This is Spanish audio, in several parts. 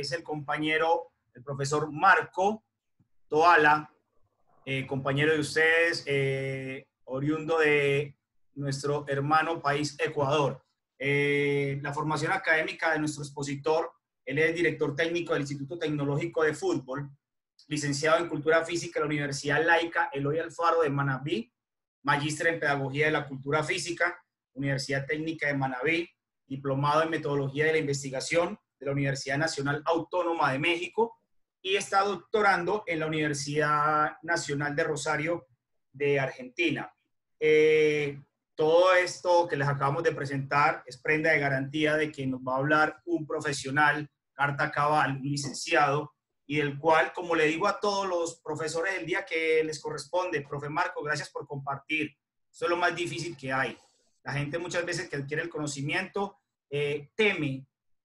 es el compañero, el profesor Marco Toala, compañero de ustedes, oriundo de nuestro hermano país Ecuador. La formación académica de nuestro expositor, él es director técnico del Instituto Tecnológico de Fútbol, licenciado en Cultura Física en la Universidad Laica Eloy Alfaro de Manabí, magíster en Pedagogía de la Cultura Física, Universidad Técnica de Manabí, diplomado en Metodología de la Investigación de la Universidad Nacional Autónoma de México y está doctorando en la Universidad Nacional de Rosario de Argentina. Todo esto que les acabamos de presentar es prenda de garantía de que nos va a hablar un profesional, carta cabal, un licenciado, y del cual, como le digo a todos los profesores del día que les corresponde, profe Marco, gracias por compartir. Esto es lo más difícil que hay. La gente muchas veces que adquiere el conocimiento teme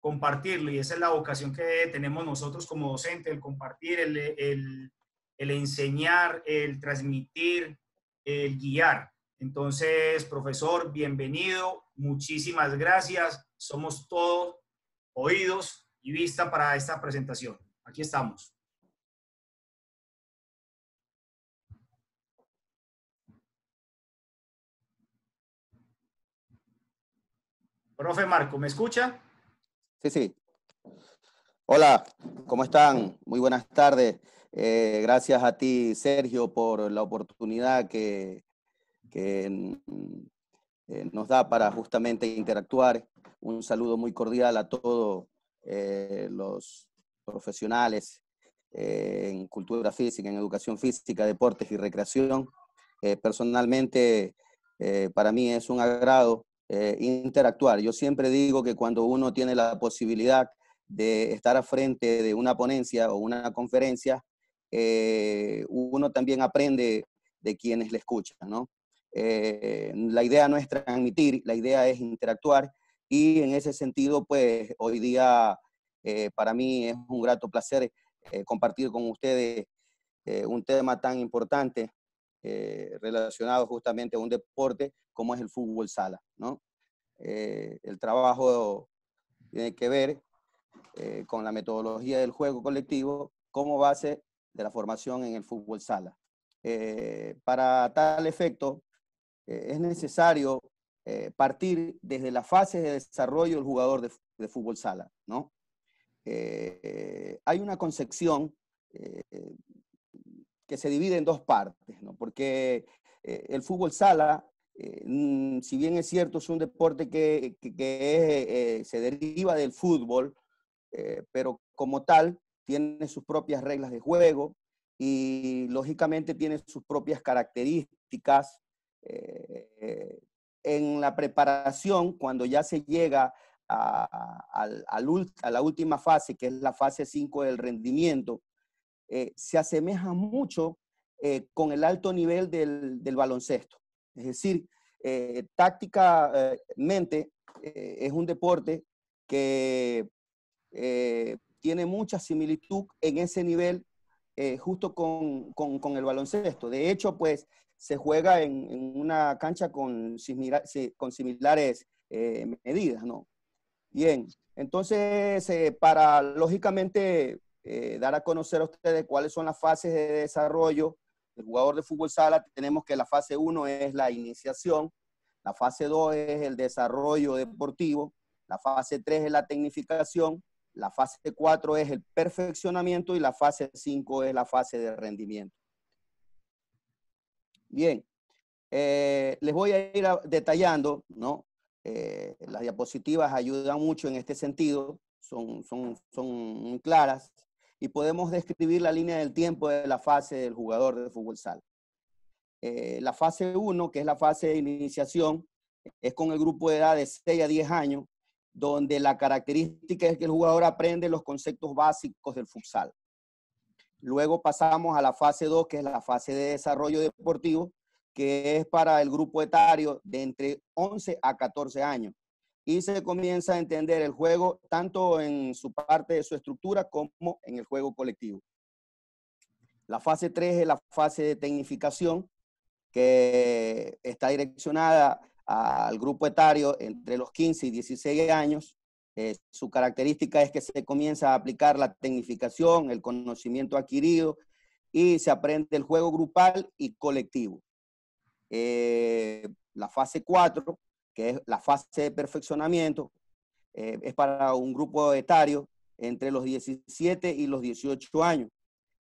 compartirlo, y esa es la vocación que tenemos nosotros como docentes, el compartir, el enseñar, el transmitir, el guiar. Entonces, profesor, bienvenido, muchísimas gracias. Somos todos oídos y vista para esta presentación. Aquí estamos. Profe Marco, ¿me escucha? Sí, sí. Hola, ¿cómo están? Muy buenas tardes. Gracias a ti, Sergio, por la oportunidad que nos da para justamente interactuar. Un saludo muy cordial a todos los profesionales en cultura física, en educación física, deportes y recreación. Personalmente, para mí es un agrado interactuar. Yo siempre digo que cuando uno tiene la posibilidad de estar al frente de una ponencia o una conferencia, uno también aprende de quienes le escuchan, ¿no? La idea no es transmitir, la idea es interactuar, y en ese sentido, pues hoy día para mí es un grato placer compartir con ustedes un tema tan importante relacionado justamente a un deporte como es el fútbol sala, ¿no? El trabajo tiene que ver con la metodología del juego colectivo como base de la formación en el fútbol sala. Para tal efecto, es necesario partir desde la fase de desarrollo del jugador de fútbol sala, ¿no? Hay una concepción que se divide en dos partes, ¿no? Porque el fútbol sala, si bien es cierto, es un deporte que se deriva del fútbol, pero como tal tiene sus propias reglas de juego y lógicamente tiene sus propias características. En la preparación, cuando ya se llega a la última fase, que es la fase 5 del rendimiento, se asemeja mucho con el alto nivel del baloncesto. Es decir, tácticamente es un deporte que tiene mucha similitud en ese nivel justo con el baloncesto. De hecho, pues se juega en una cancha con similares medidas, ¿no? Bien, entonces para lógicamente dar a conocer a ustedes cuáles son las fases de desarrollo del jugador de fútbol sala, tenemos que la fase 1 es la iniciación, la fase 2 es el desarrollo deportivo, la fase 3 es la tecnificación, la fase 4 es el perfeccionamiento y la fase 5 es la fase de rendimiento. Bien, les voy a ir detallando, ¿no? Las diapositivas ayudan mucho en este sentido, son claras, y podemos describir la línea del tiempo de la fase del jugador de fútbol sala. La fase 1, que es la fase de iniciación, es con el grupo de edad de 6 a 10 años, donde la característica es que el jugador aprende los conceptos básicos del futsal. Luego pasamos a la fase 2, que es la fase de desarrollo deportivo, que es para el grupo etario de entre 11 a 14 años. Y se comienza a entender el juego tanto en su parte de su estructura como en el juego colectivo. La fase 3 es la fase de tecnificación, que está direccionada al grupo etario entre los 15 y 16 años, Su característica es que se comienza a aplicar la tecnificación, el conocimiento adquirido y se aprende el juego grupal y colectivo. La fase 4, que es la fase de perfeccionamiento, es para un grupo etario entre los 17 y los 18 años.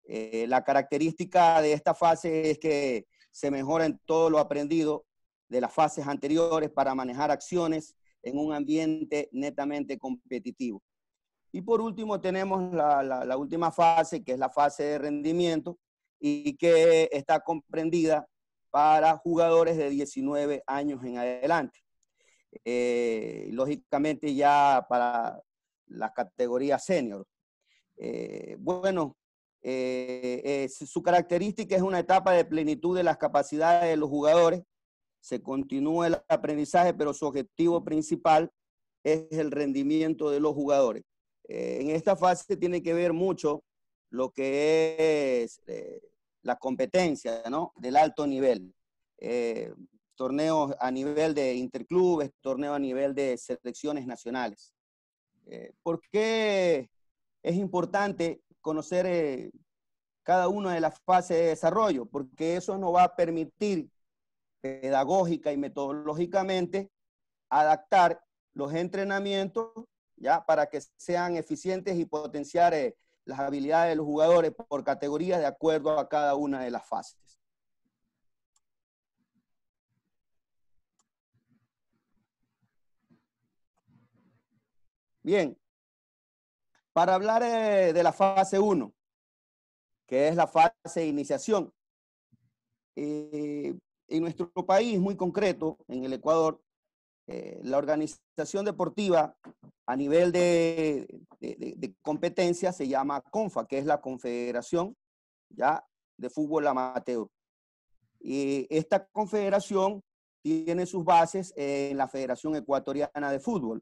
La característica de esta fase es que se mejora en todo lo aprendido de las fases anteriores para manejar acciones en un ambiente netamente competitivo. Y por último tenemos la última fase, que es la fase de rendimiento, y que está comprendida para jugadores de 19 años en adelante. Lógicamente ya para las categorías senior. Su característica es una etapa de plenitud de las capacidades de los jugadores. Se continúa el aprendizaje, pero su objetivo principal es el rendimiento de los jugadores. En esta fase tiene que ver mucho lo que es la competencia, ¿no? Del alto nivel. Torneos a nivel de interclubes, torneos a nivel de selecciones nacionales. ¿Por qué es importante conocer cada una de las fases de desarrollo? Porque eso nos va a permitir pedagógica y metodológicamente adaptar los entrenamientos, ¿ya? Para que sean eficientes y potenciar las habilidades de los jugadores por categorías de acuerdo a cada una de las fases. Bien, para hablar de la fase 1, que es la fase de iniciación. En nuestro país, muy concreto, en el Ecuador, la organización deportiva a nivel de competencia se llama CONFA, que es la Confederación, ¿ya?, de Fútbol Amateur. Y esta confederación tiene sus bases en la Federación Ecuatoriana de Fútbol.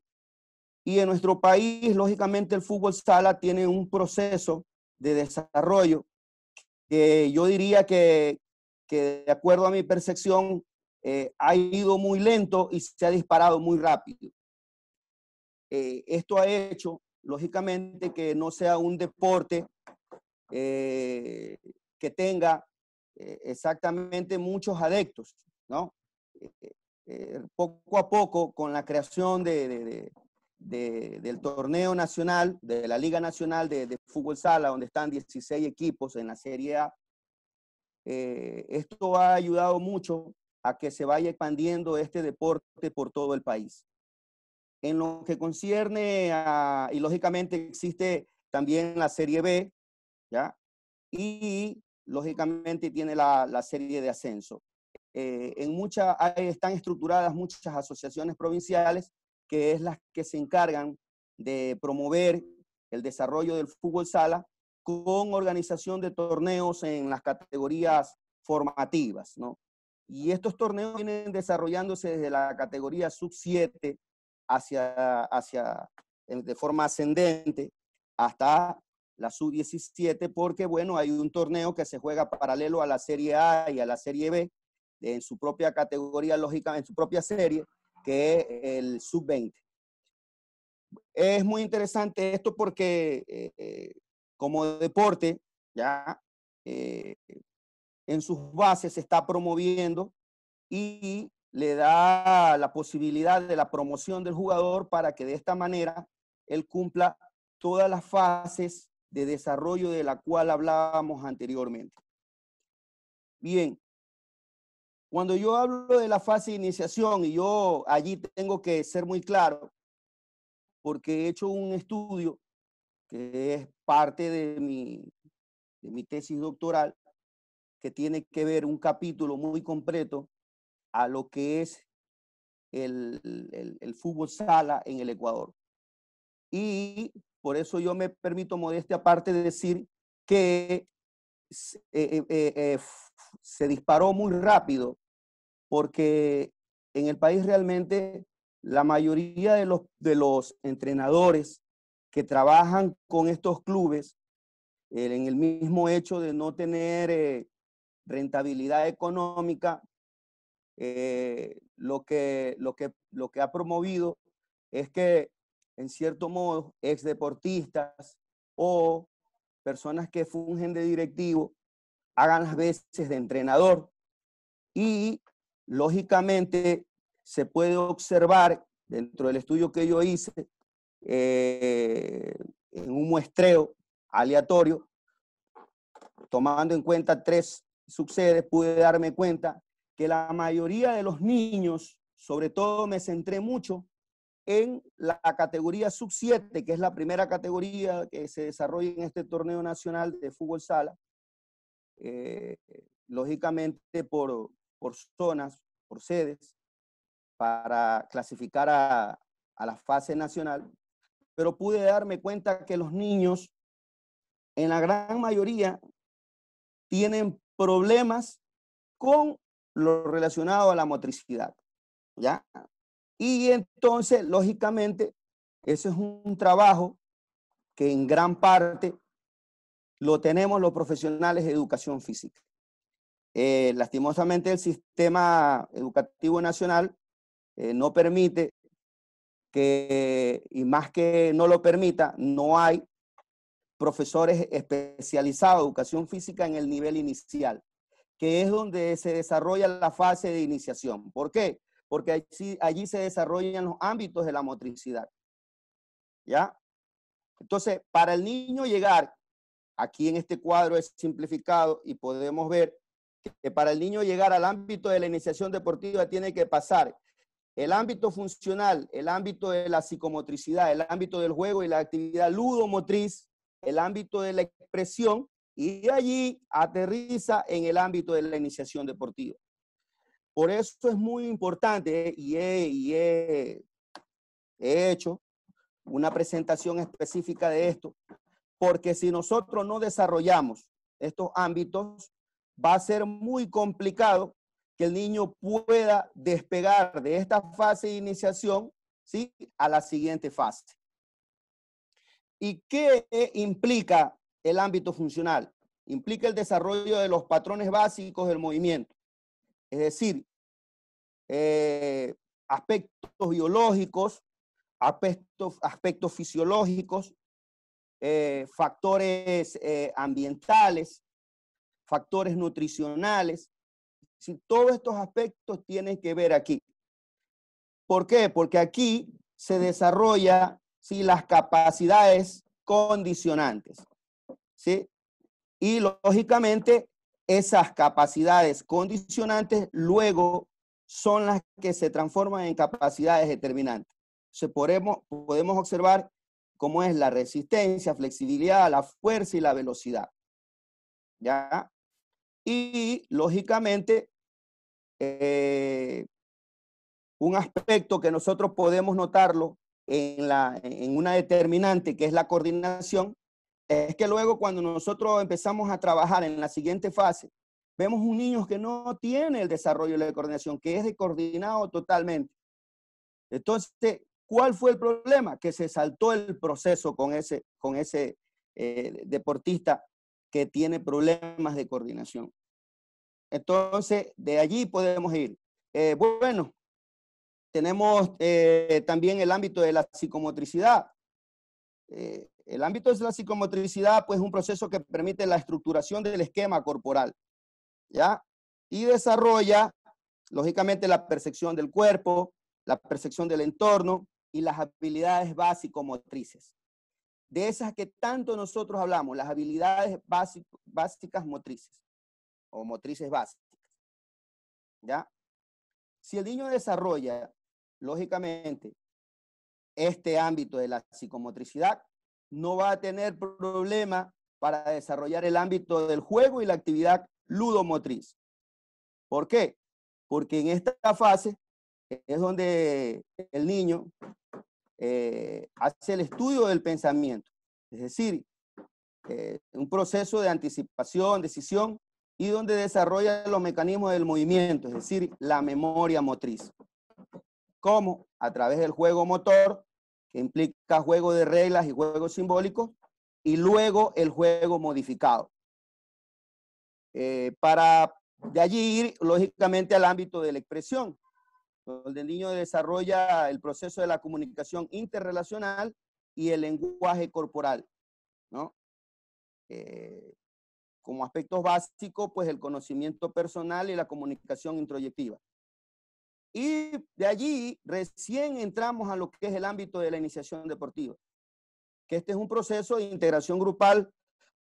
Y en nuestro país, lógicamente, el fútbol sala tiene un proceso de desarrollo que yo diría que de acuerdo a mi percepción, ha ido muy lento y se ha disparado muy rápido. Esto ha hecho, lógicamente, que no sea un deporte que tenga exactamente muchos adeptos, ¿no? Poco a poco, con la creación del torneo nacional, de la Liga Nacional de Fútbol Sala, donde están 16 equipos en la Serie A, esto ha ayudado mucho a que se vaya expandiendo este deporte por todo el país. En lo que concierne y lógicamente existe también la Serie B, ¿ya? Y lógicamente tiene la serie de ascenso. Están estructuradas muchas asociaciones provinciales que es las que se encargan de promover el desarrollo del fútbol sala con organización de torneos en las categorías formativas, ¿no? Y estos torneos vienen desarrollándose desde la categoría sub-7 de forma ascendente hasta la sub-17, porque, bueno, hay un torneo que se juega paralelo a la Serie A y a la Serie B, en su propia categoría, lógica, en su propia serie, que es el sub-20. Es muy interesante esto porque como deporte, ya en sus bases se está promoviendo y le da la posibilidad de la promoción del jugador para que de esta manera él cumpla todas las fases de desarrollo de la cual hablábamos anteriormente. Bien, cuando yo hablo de la fase de iniciación, y yo allí tengo que ser muy claro, porque he hecho un estudio que es parte de mi tesis doctoral, que tiene que ver un capítulo muy completo a lo que es el fútbol sala en el Ecuador. Y por eso yo me permito, modestia aparte, de decir que se disparó muy rápido, porque en el país realmente la mayoría de los entrenadores que trabajan con estos clubes, en el mismo hecho de no tener rentabilidad económica, lo que ha promovido es que en cierto modo, ex deportistas o personas que fungen de directivo, hagan las veces de entrenador. Y, lógicamente, se puede observar, dentro del estudio que yo hice, en un muestreo aleatorio, tomando en cuenta 3 subsedes, pude darme cuenta que la mayoría de los niños, sobre todo me centré mucho en la categoría sub-7, que es la primera categoría que se desarrolla en este torneo nacional de fútbol sala, lógicamente por zonas, por sedes, para clasificar a la fase nacional, pero pude darme cuenta que los niños, en la gran mayoría, tienen problemas con lo relacionado a la motricidad, ¿ya? Y entonces, lógicamente, ese es un trabajo que en gran parte lo tenemos los profesionales de educación física. Lastimosamente, el sistema educativo nacional no permite que, y más que no lo permita, no hay profesores especializados de educación física en el nivel inicial, que es donde se desarrolla la fase de iniciación. ¿Por qué? Porque allí se desarrollan los ámbitos de la motricidad. ¿Ya? Entonces, para el niño llegar, aquí en este cuadro es simplificado y podemos ver que para el niño llegar al ámbito de la iniciación deportiva tiene que pasar el ámbito funcional, el ámbito de la psicomotricidad, el ámbito del juego y la actividad ludomotriz, el ámbito de la expresión, y de allí aterriza en el ámbito de la iniciación deportiva. Por eso es muy importante, y he hecho una presentación específica de esto, porque si nosotros no desarrollamos estos ámbitos, va a ser muy complicado que el niño pueda despegar de esta fase de iniciación, ¿sí?, a la siguiente fase. ¿Y qué implica el ámbito funcional? Implica el desarrollo de los patrones básicos del movimiento. Es decir, aspectos biológicos, aspectos fisiológicos, factores ambientales, factores nutricionales. Si todos estos aspectos tienen que ver aquí. ¿Por qué? Porque aquí se desarrolla, ¿sí?, las capacidades condicionantes, ¿sí? Y lógicamente esas capacidades condicionantes luego son las que se transforman en capacidades determinantes. Entonces, podemos observar cómo es la resistencia, flexibilidad, la fuerza y la velocidad. ¿Ya? Y lógicamente, un aspecto que nosotros podemos notarlo en una determinante que es la coordinación, es que luego cuando nosotros empezamos a trabajar en la siguiente fase, vemos un niño que no tiene el desarrollo de la coordinación, que es descoordinado totalmente. Entonces, ¿cuál fue el problema? Que se saltó el proceso con ese deportista que tiene problemas de coordinación. Entonces, de allí podemos ir. Bueno, tenemos también el ámbito de la psicomotricidad. El ámbito de la psicomotricidad, pues, es un proceso que permite la estructuración del esquema corporal, ¿ya? Y desarrolla, lógicamente, la percepción del cuerpo, la percepción del entorno y las habilidades básico-motrices. De esas que tanto nosotros hablamos, las habilidades básicas motrices o motrices básicas, ¿ya? Si el niño desarrolla, lógicamente, este ámbito de la psicomotricidad, no va a tener problema para desarrollar el ámbito del juego y la actividad ludomotriz. ¿Por qué? Porque en esta fase es donde el niño hace el estudio del pensamiento, es decir, un proceso de anticipación, decisión, y donde desarrolla los mecanismos del movimiento, es decir, la memoria motriz. ¿Cómo? A través del juego motor, que implica juego de reglas y juegos simbólicos, y luego el juego modificado. Para de allí ir, lógicamente, al ámbito de la expresión, donde el niño desarrolla el proceso de la comunicación interrelacional y el lenguaje corporal, ¿no? Como aspectos básicos, pues el conocimiento personal y la comunicación introyectiva. Y de allí recién entramos a lo que es el ámbito de la iniciación deportiva, que este es un proceso de integración grupal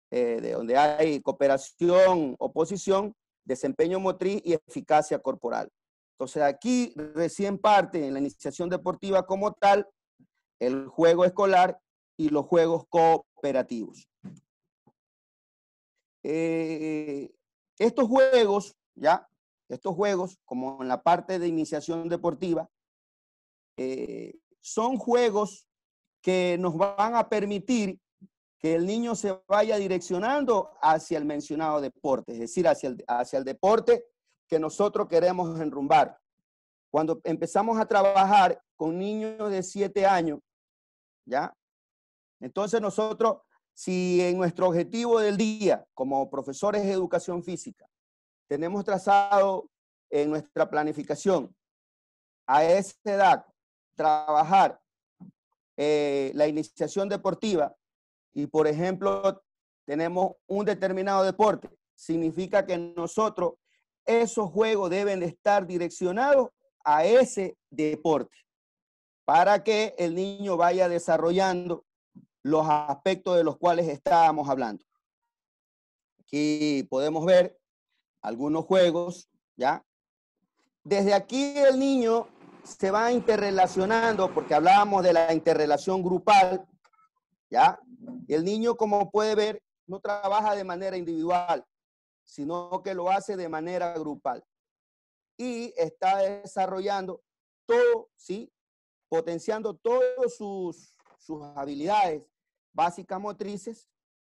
de donde hay cooperación, oposición, desempeño motriz y eficacia corporal. Entonces aquí recién parte en la iniciación deportiva como tal el juego escolar y los juegos cooperativos. Estos juegos, ¿ya? Estos juegos, como en la parte de iniciación deportiva, son juegos que nos van a permitir que el niño se vaya direccionando hacia el mencionado deporte, es decir, hacia el deporte que nosotros queremos enrumbar. Cuando empezamos a trabajar con niños de 7 años, ¿ya? Entonces nosotros, si en nuestro objetivo del día, como profesores de educación física, tenemos trazado en nuestra planificación a esa edad trabajar la iniciación deportiva y, por ejemplo, tenemos un determinado deporte, significa que nosotros, esos juegos deben de estar direccionados a ese deporte para que el niño vaya desarrollando los aspectos de los cuales estábamos hablando. Aquí podemos ver algunos juegos, ¿ya? Desde aquí el niño se va interrelacionando, porque hablábamos de la interrelación grupal, ¿ya? El niño, como puede ver, no trabaja de manera individual, sino que lo hace de manera grupal. Y está desarrollando todo, ¿sí? Potenciando todas sus habilidades básicas motrices,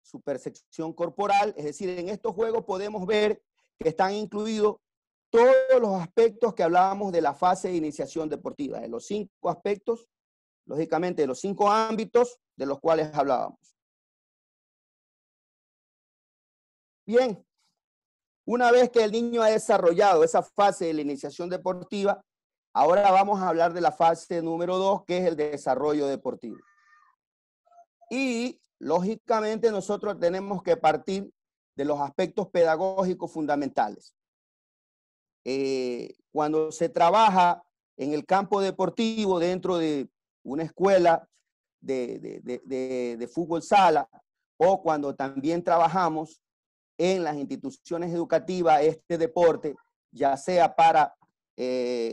su percepción corporal. Es decir, en estos juegos podemos ver que están incluidos todos los aspectos que hablábamos de la fase de iniciación deportiva, de los 5 aspectos, lógicamente de los 5 ámbitos de los cuales hablábamos. Bien, una vez que el niño ha desarrollado esa fase de la iniciación deportiva, ahora vamos a hablar de la fase número 2, que es el desarrollo deportivo. Y, lógicamente, nosotros tenemos que partir de los aspectos pedagógicos fundamentales. Cuando se trabaja en el campo deportivo dentro de una escuela de fútbol sala, o cuando también trabajamos en las instituciones educativas este deporte, ya sea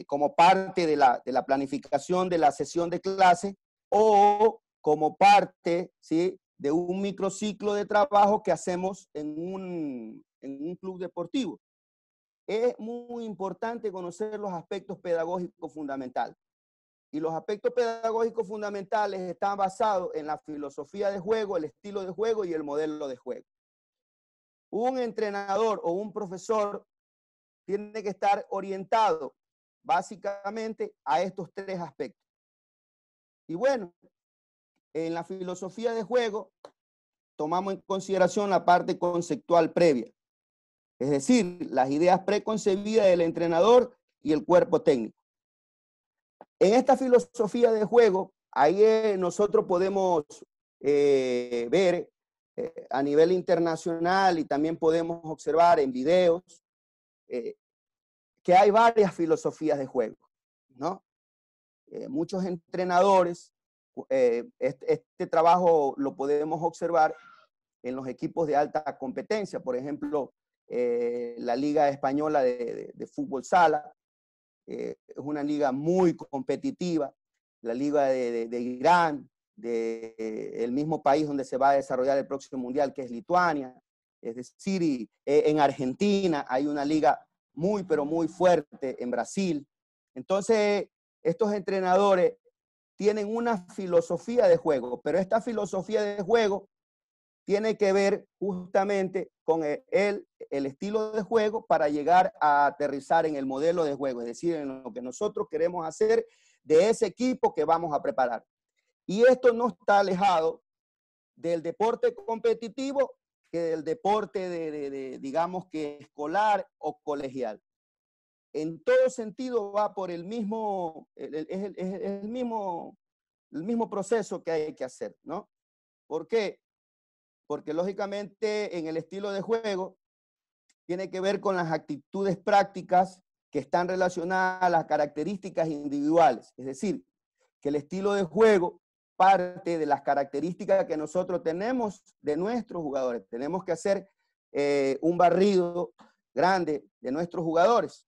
como parte de la planificación de la sesión de clase o como parte, ¿sí?, de un microciclo de trabajo que hacemos en un club deportivo. Es muy importante conocer los aspectos pedagógicos fundamentales. Y los aspectos pedagógicos fundamentales están basados en la filosofía de juego, el estilo de juego y el modelo de juego. Un entrenador o un profesor tiene que estar orientado básicamente a estos 3 aspectos. Y bueno, en la filosofía de juego tomamos en consideración la parte conceptual previa, es decir, las ideas preconcebidas del entrenador y el cuerpo técnico. En esta filosofía de juego, ahí nosotros podemos ver a nivel internacional y también podemos observar en videos que hay varias filosofías de juego, ¿no? Muchos entrenadores, este trabajo lo podemos observar en los equipos de alta competencia, por ejemplo, la Liga Española de Fútbol Sala, es una liga muy competitiva, la Liga de Irán, el mismo país donde se va a desarrollar el próximo mundial, que es Lituania. Es decir, en Argentina hay una liga muy, pero muy fuerte, en Brasil. Entonces, estos entrenadores tienen una filosofía de juego, pero esta filosofía de juego tiene que ver justamente con el estilo de juego para llegar a aterrizar en el modelo de juego, es decir, en lo que nosotros queremos hacer de ese equipo que vamos a preparar. Y esto no está alejado del deporte competitivo que del deporte digamos que escolar o colegial. en todo sentido va por el mismo, el mismo proceso que hay que hacer, ¿no? ¿Por qué? Porque lógicamente en el estilo de juego tiene que ver con las actitudes prácticas que están relacionadas a las características individuales. Es decir, que el estilo de juego parte de las características que nosotros tenemos de nuestros jugadores. Tenemos que hacer un barrido grande de nuestros jugadores.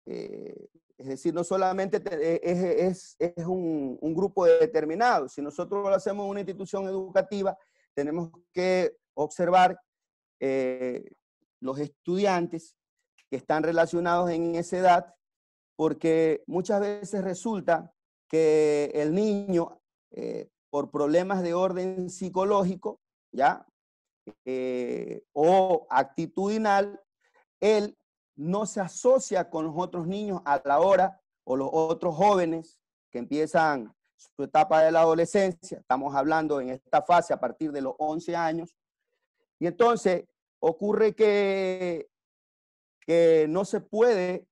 Es decir, no solamente es un grupo determinado. Si nosotros lo hacemos en una institución educativa, tenemos que observar los estudiantes que están relacionados en esa edad, porque muchas veces resulta que el niño, por problemas de orden psicológico, ¿ya? O actitudinal, él no se asocia con los otros niños a la hora, o los otros jóvenes que empiezan su etapa de la adolescencia, estamos hablando en esta fase a partir de los 11 años, y entonces ocurre que no se puede,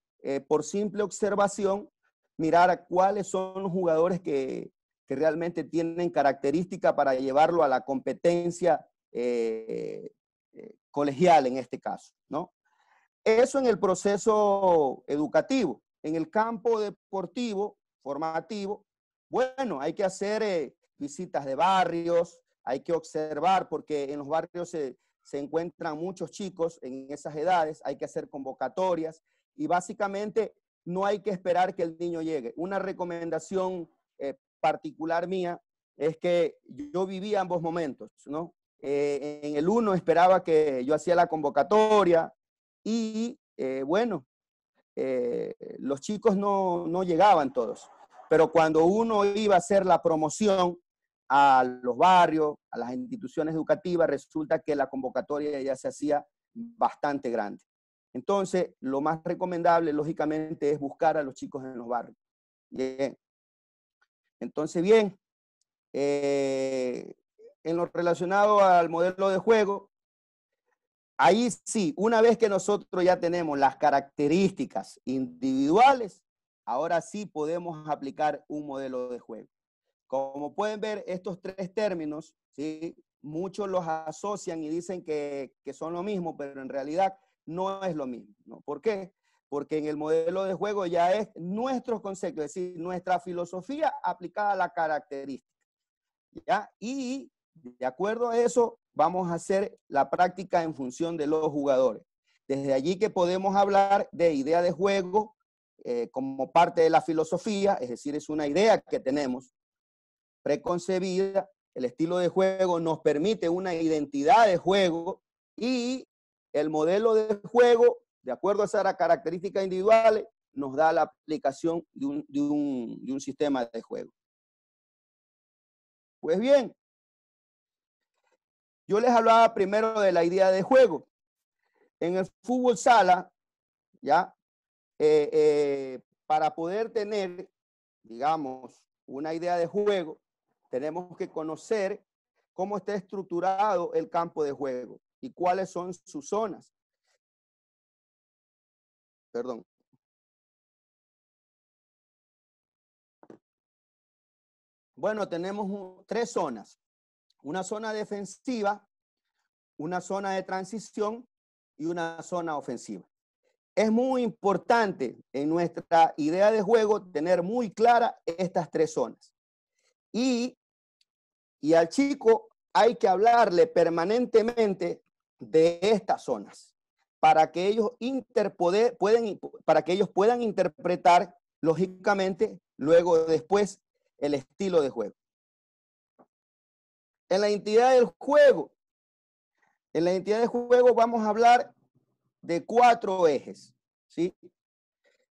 por simple observación, mirar a cuáles son los jugadores que realmente tienen característica para llevarlo a la competencia colegial en este caso, ¿no? Eso en el proceso educativo. En el campo deportivo, formativo, bueno, hay que hacer visitas de barrios, hay que observar, porque en los barrios se encuentran muchos chicos en esas edades, hay que hacer convocatorias y básicamente no hay que esperar que el niño llegue. Una recomendación particular mía es que yo vivía ambos momentos, ¿no? En el uno esperaba que yo hacía la convocatoria y bueno, los chicos no llegaban todos, pero cuando uno iba a hacer la promoción a los barrios, a las instituciones educativas, resulta que la convocatoria ya se hacía bastante grande. Entonces, lo más recomendable, lógicamente, es buscar a los chicos en los barrios. Bien. Entonces, bien, en lo relacionado al modelo de juego, ahí sí, una vez que nosotros ya tenemos las características individuales, ahora sí podemos aplicar un modelo de juego. Como pueden ver, estos tres términos, ¿sí? Muchos los asocian y dicen que son lo mismo, pero en realidad no es lo mismo, ¿no? ¿Por qué? Porque en el modelo de juego ya es nuestro concepto, es decir, nuestra filosofía aplicada a la característica, ¿ya? Y de acuerdo a eso, vamos a hacer la práctica en función de los jugadores. Desde allí que podemos hablar de idea de juego como parte de la filosofía, es decir, es una idea que tenemos preconcebida. El estilo de juego nos permite una identidad de juego y el modelo de juego, de acuerdo a esas características individuales, nos da la aplicación de un sistema de juego. Pues bien, yo les hablaba primero de la idea de juego. En el fútbol sala, ¿ya? Para poder tener, digamos, una idea de juego, tenemos que conocer cómo está estructurado el campo de juego y cuáles son sus zonas. Perdón. Bueno, tenemos tres zonas. Una zona defensiva, una zona de transición y una zona ofensiva. Es muy importante en nuestra idea de juego tener muy clara estas tres zonas. Y al chico hay que hablarle permanentemente de estas zonas para que ellos puedan interpretar lógicamente luego después el estilo de juego. En la identidad del juego, vamos a hablar de 4 ejes, ¿sí?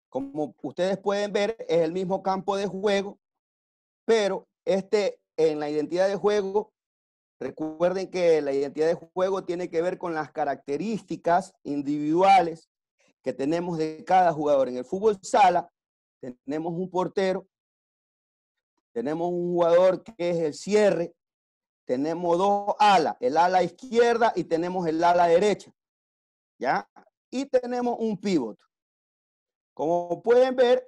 Como ustedes pueden ver, es el mismo campo de juego, pero en la identidad de juego, recuerden que la identidad de juego tiene que ver con las características individuales que tenemos de cada jugador. En el fútbol sala tenemos un portero, tenemos un jugador que es el cierre, tenemos 2 alas, el ala izquierda y tenemos el ala derecha, ¿ya? Y tenemos un pívot. Como pueden ver,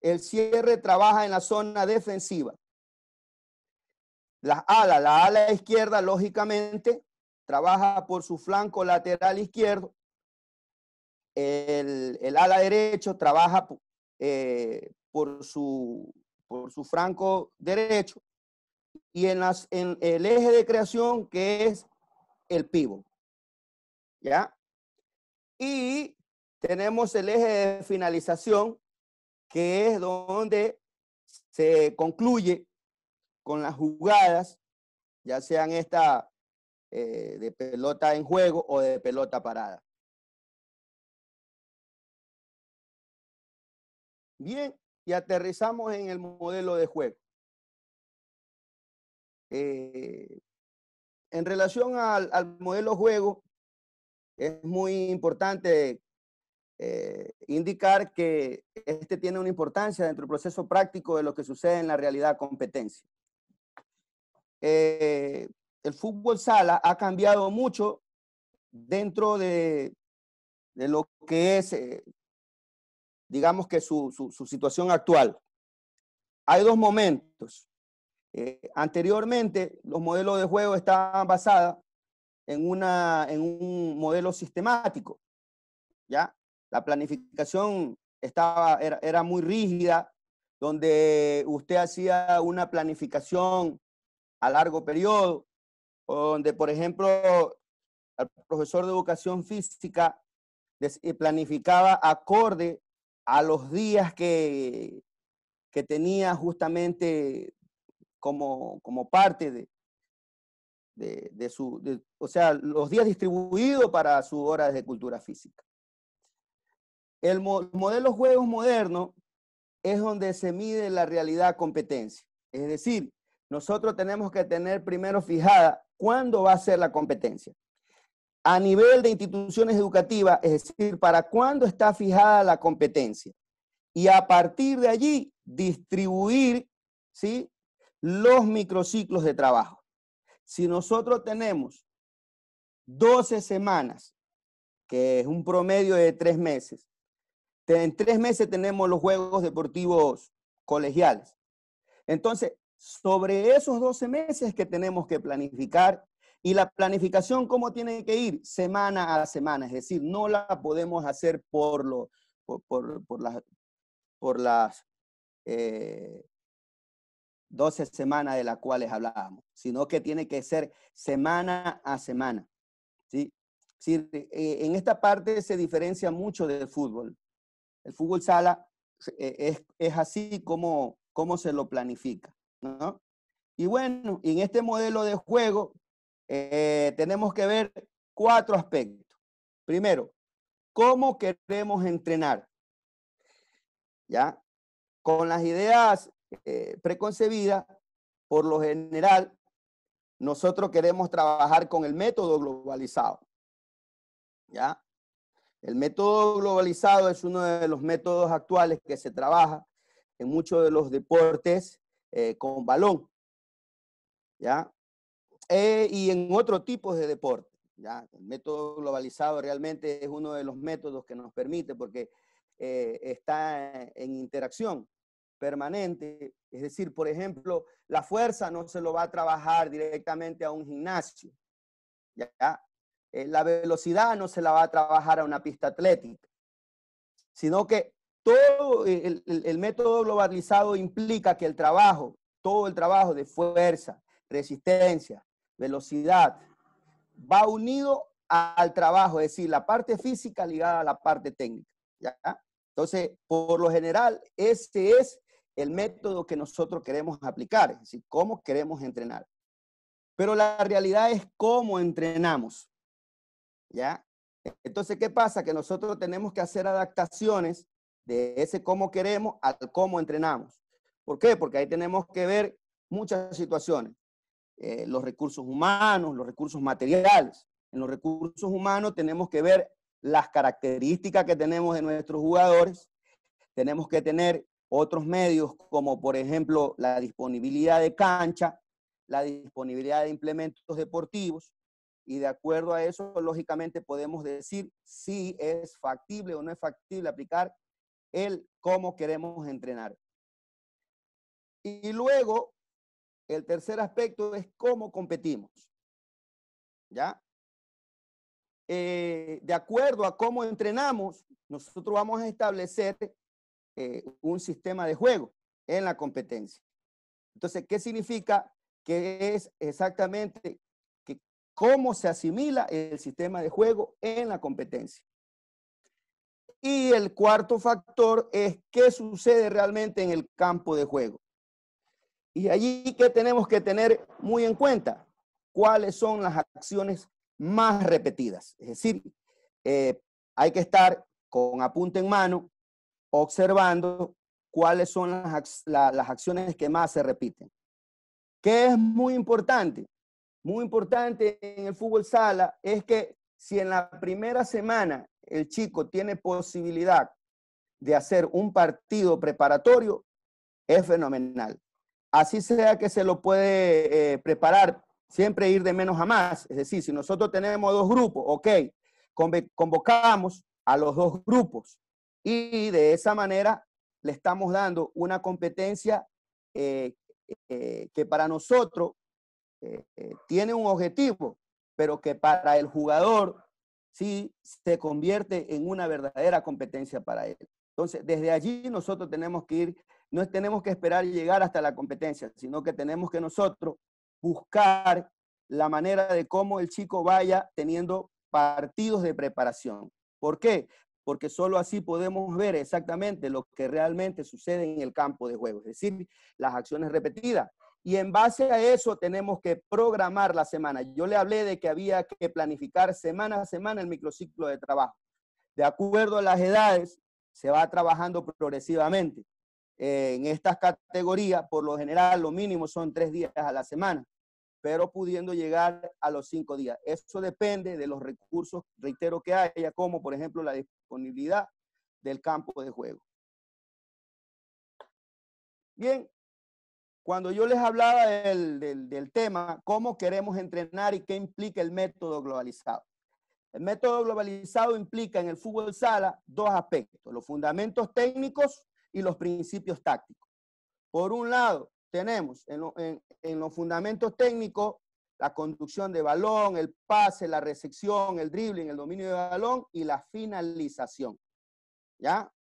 el cierre trabaja en la zona defensiva. La ala izquierda, lógicamente, trabaja por su flanco lateral izquierdo. El ala derecho trabaja por su flanco derecho. Y en el eje de creación, que es el pívot. ¿Ya? Y tenemos el eje de finalización, que es donde se concluye con las jugadas, ya sean esta de pelota en juego o de pelota parada. Bien, y aterrizamos en el modelo de juego. En relación al modelo de juego, es muy importante indicar que este tiene una importancia dentro del proceso práctico de lo que sucede en la realidad competencia. El fútbol sala ha cambiado mucho dentro de lo que es, digamos que su situación actual. Hay dos momentos. Anteriormente, los modelos de juego estaban basados en un modelo sistemático, ¿ya? La planificación era muy rígida, donde usted hacía una planificación a largo periodo, donde, por ejemplo, el profesor de educación física planificaba acorde a los días que tenía justamente como parte o sea, los días distribuidos para sus horas de cultura física. El modelo juegos moderno es donde se mide la realidad competencia. Es decir, nosotros tenemos que tener primero fijada cuándo va a ser la competencia. A nivel de instituciones educativas, es decir, para cuándo está fijada la competencia. Y a partir de allí, distribuir, ¿sí?, los microciclos de trabajo. Si nosotros tenemos 12 semanas, que es un promedio de 3 meses, en 3 meses tenemos los Juegos Deportivos Colegiales. Entonces, sobre esos 12 meses que tenemos que planificar, y la planificación, ¿cómo tiene que ir? Semana a semana, es decir, no la podemos hacer por las 12 semanas de las cuales hablábamos, sino que tiene que ser semana a semana, ¿sí? Sí, en esta parte se diferencia mucho del fútbol. El fútbol sala es así como se lo planifica, ¿no? Y bueno, en este modelo de juego tenemos que ver 4 aspectos. Primero, ¿cómo queremos entrenar? ¿Ya? Con las ideas preconcebidas, por lo general, nosotros queremos trabajar con el método globalizado. ¿Ya? El método globalizado es uno de los métodos actuales que se trabaja en muchos de los deportes con balón, ¿ya? Y en otros tipos de deportes, ¿ya? El método globalizado realmente es uno de los métodos que nos permite, porque está en interacción permanente. Es decir, por ejemplo, la fuerza no se lo va a trabajar directamente a un gimnasio, ¿ya? La velocidad no se la va a trabajar a una pista atlética, sino que todo el método globalizado implica que todo el trabajo de fuerza, resistencia, velocidad, va unido al trabajo, es decir, la parte física ligada a la parte técnica, ¿ya? Entonces, por lo general, ese es el método que nosotros queremos aplicar, es decir, cómo queremos entrenar. Pero la realidad es cómo entrenamos, ¿ya? Entonces, ¿qué pasa? Que nosotros tenemos que hacer adaptaciones de ese cómo queremos al cómo entrenamos. ¿Por qué? Porque ahí tenemos que ver muchas situaciones. Los recursos humanos, los recursos materiales. En los recursos humanos tenemos que ver las características que tenemos de nuestros jugadores. Tenemos que tener otros medios como, por ejemplo, la disponibilidad de cancha, la disponibilidad de implementos deportivos, y de acuerdo a eso, lógicamente podemos decir si es factible o no es factible aplicar el cómo queremos entrenar. Y luego, el tercer aspecto es cómo competimos. ¿Ya? De acuerdo a cómo entrenamos, nosotros vamos a establecer un sistema de juego en la competencia. Entonces, ¿qué significa? Que es exactamente que cómo se asimila el sistema de juego en la competencia. Y el cuarto factor es qué sucede realmente en el campo de juego. Y allí que tenemos que tener muy en cuenta cuáles son las acciones más repetidas. Es decir, hay que estar con apunte en mano, observando cuáles son las acciones que más se repiten. ¿Qué es muy importante? Muy importante en el fútbol sala es que si en la primera semana el chico tiene posibilidad de hacer un partido preparatorio, es fenomenal. Así sea que se lo puede preparar, siempre ir de menos a más. Es decir, si nosotros tenemos dos grupos, ok, convocamos a los dos grupos y de esa manera le estamos dando una competencia que para nosotros tiene un objetivo, pero que para el jugador sí se convierte en una verdadera competencia para él. Entonces, desde allí nosotros tenemos que ir, no tenemos que esperar llegar hasta la competencia, sino que tenemos que nosotros buscar la manera de cómo el chico vaya teniendo partidos de preparación. ¿Por qué? Porque solo así podemos ver exactamente lo que realmente sucede en el campo de juego, es decir, las acciones repetidas. Y en base a eso tenemos que programar la semana. Yo le hablé de que había que planificar semana a semana el microciclo de trabajo. De acuerdo a las edades, se va trabajando progresivamente. En estas categorías, por lo general, lo mínimo son 3 días a la semana, pero pudiendo llegar a los 5 días. Eso depende de los recursos, reitero, que haya, como por ejemplo la disponibilidad del campo de juego. Bien, cuando yo les hablaba del tema, cómo queremos entrenar y qué implica el método globalizado. El método globalizado implica en el fútbol sala dos aspectos, los fundamentos técnicos y los principios tácticos. Por un lado, tenemos en los fundamentos técnicos la conducción de balón, el pase, la recepción, el dribbling, el dominio de balón y la finalización. ¿Ya?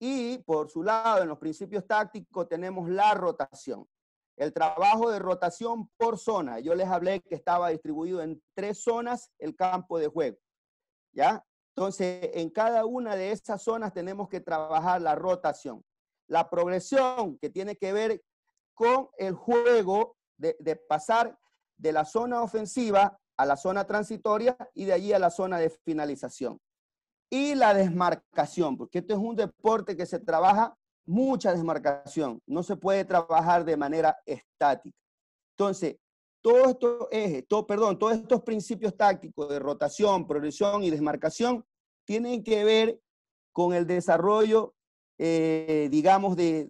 Y por su lado, en los principios tácticos tenemos la rotación. El trabajo de rotación por zona. Yo les hablé que estaba distribuido en 3 zonas el campo de juego. ¿Ya? Entonces, en cada una de esas zonas tenemos que trabajar la rotación. La progresión, que tiene que ver con el juego de pasar de la zona ofensiva a la zona transitoria y de allí a la zona de finalización. Y la desmarcación, porque esto es un deporte que se trabaja mucha desmarcación. No se puede trabajar de manera estática. Entonces, todos estos principios tácticos de rotación, progresión y desmarcación tienen que ver con el desarrollo, digamos, de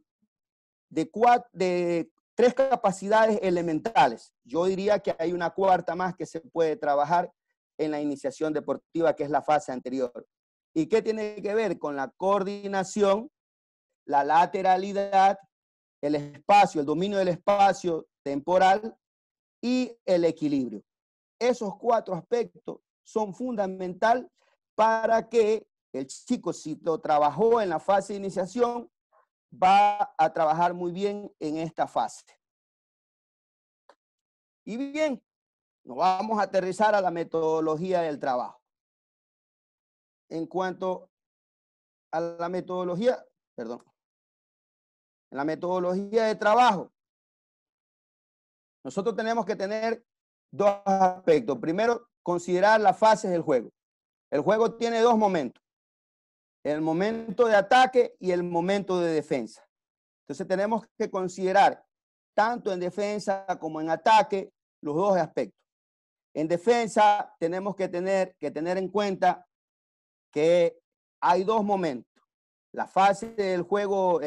3 capacidades elementales. Yo diría que hay una cuarta más que se puede trabajar en la iniciación deportiva, que es la fase anterior. ¿Y qué tiene que ver? Con la coordinación, la lateralidad, el espacio, el dominio del espacio temporal y el equilibrio. Esos 4 aspectos son fundamentales para que el chico, si lo trabajó en la fase de iniciación, va a trabajar muy bien en esta fase. Y bien, nos vamos a aterrizar a la metodología del trabajo. En cuanto a la metodología, en la metodología de trabajo, nosotros tenemos que tener 2 aspectos. Primero, considerar las fases del juego. El juego tiene 2 momentos. El momento de ataque y el momento de defensa. Entonces tenemos que considerar tanto en defensa como en ataque los 2 aspectos. En defensa tenemos que tener en cuenta que hay 2 momentos. La fase del juego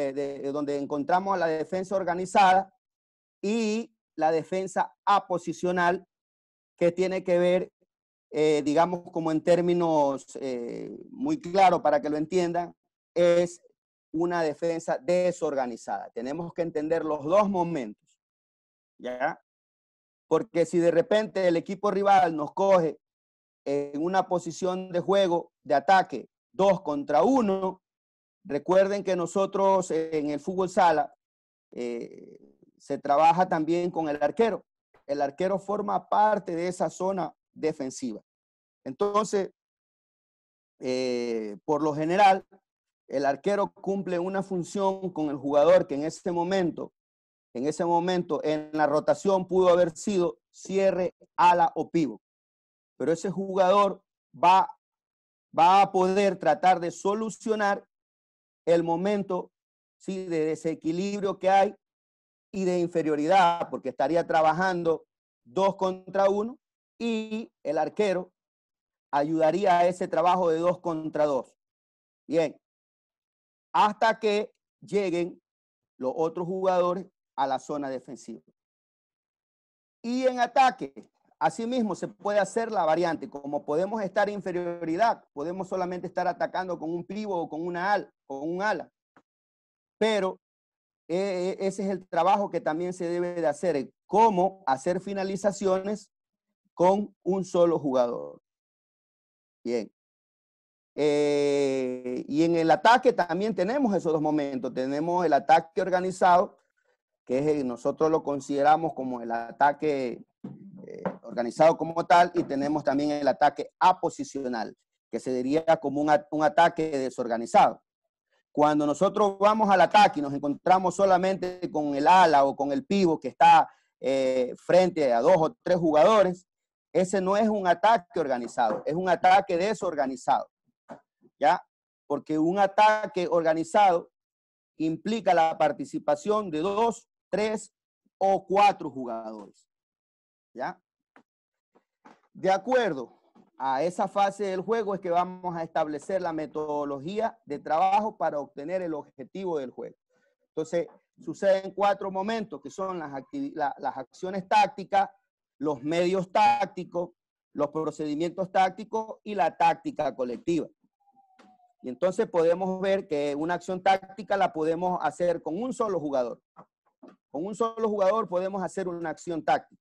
donde encontramos a la defensa organizada y la defensa aposicional, que tiene que ver, digamos, como en términos muy claros para que lo entiendan, es una defensa desorganizada. Tenemos que entender los dos momentos, ¿ya? Porque si de repente el equipo rival nos coge en una posición de juego, de ataque, 2 contra 1, recuerden que nosotros en el fútbol sala se trabaja también con el arquero. El arquero forma parte de esa zona defensiva. Entonces, por lo general, el arquero cumple una función con el jugador que en ese momento en la rotación pudo haber sido cierre, ala o pívot. Pero ese jugador va a poder tratar de solucionar el momento, ¿sí?, de desequilibrio que hay y de inferioridad, porque estaría trabajando 2 contra 1 y el arquero ayudaría a ese trabajo de 2 contra 2. Bien, hasta que lleguen los otros jugadores a la zona defensiva. Y en ataque, asimismo se puede hacer la variante. Como podemos estar en inferioridad, podemos solamente estar atacando con un pívot o con un ala. Pero ese es el trabajo que también se debe de hacer, cómo hacer finalizaciones con un solo jugador. Bien. Y en el ataque también tenemos esos dos momentos. Tenemos el ataque organizado, que es, nosotros lo consideramos como el ataque organizado como tal, y tenemos también el ataque aposicional, que se diría como un ataque desorganizado. Cuando nosotros vamos al ataque y nos encontramos solamente con el ala o con el pívot que está frente a 2 o 3 jugadores, ese no es un ataque organizado, es un ataque desorganizado, ¿ya? Porque un ataque organizado implica la participación de 2, 3 o 4 jugadores, ¿ya? De acuerdo a esa fase del juego es que vamos a establecer la metodología de trabajo para obtener el objetivo del juego. Entonces, suceden 4 momentos, que son las acciones tácticas, los medios tácticos, los procedimientos tácticos y la táctica colectiva. Y entonces podemos ver que una acción táctica la podemos hacer con un solo jugador. Con un solo jugador podemos hacer una acción táctica.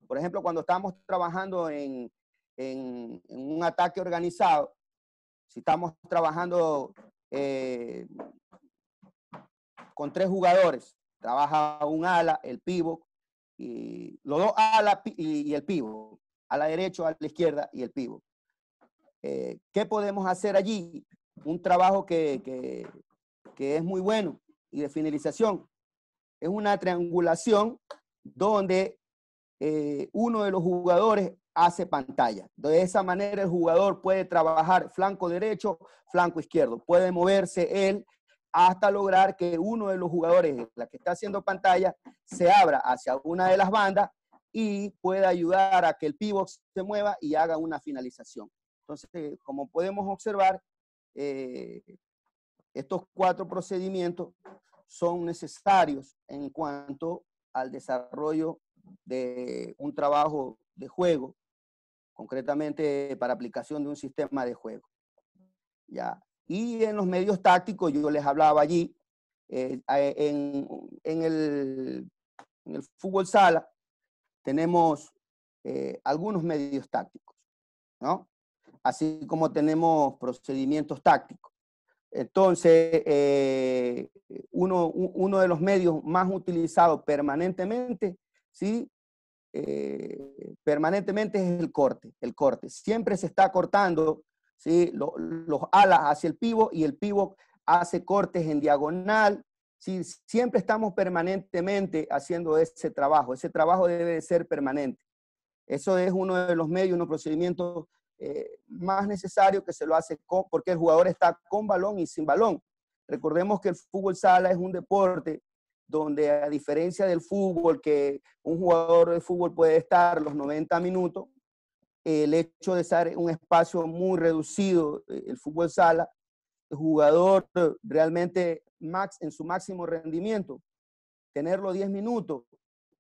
Por ejemplo, cuando estamos trabajando en un ataque organizado, si estamos trabajando con 3 jugadores, trabaja un ala, el pívot, y los 2 alas y el pívot, a la derecha, a la izquierda y el pívot. ¿Qué podemos hacer allí? Un trabajo que es muy bueno y de finalización. Es una triangulación donde uno de los jugadores hace pantalla. De esa manera el jugador puede trabajar flanco derecho, flanco izquierdo. Puede moverse él hasta lograr que uno de los jugadores, la que está haciendo pantalla, se abra hacia una de las bandas y pueda ayudar a que el pívot se mueva y haga una finalización. Entonces, como podemos observar, estos 4 procedimientos son necesarios en cuanto al desarrollo de un trabajo de juego, concretamente para aplicación de un sistema de juego. ¿Ya? Y en los medios tácticos, yo les hablaba allí, en el fútbol sala tenemos algunos medios tácticos, ¿no? Así como tenemos procedimientos tácticos. Entonces, uno de los medios más utilizados permanentemente, ¿sí? Permanentemente es el corte. El corte. Siempre se está cortando, ¿sí?, los alas hacia el pívot y el pívot hace cortes en diagonal. ¿Sí? Siempre estamos permanentemente haciendo ese trabajo. Ese trabajo debe de ser permanente. Eso es uno de los medios, unos procedimientos más necesarios que se lo hace porque el jugador está con balón y sin balón. Recordemos que el fútbol sala es un deporte donde, a diferencia del fútbol, que un jugador de fútbol puede estar los 90 minutos, el hecho de ser un espacio muy reducido, el fútbol sala, el jugador realmente en su máximo rendimiento, tenerlo 10 minutos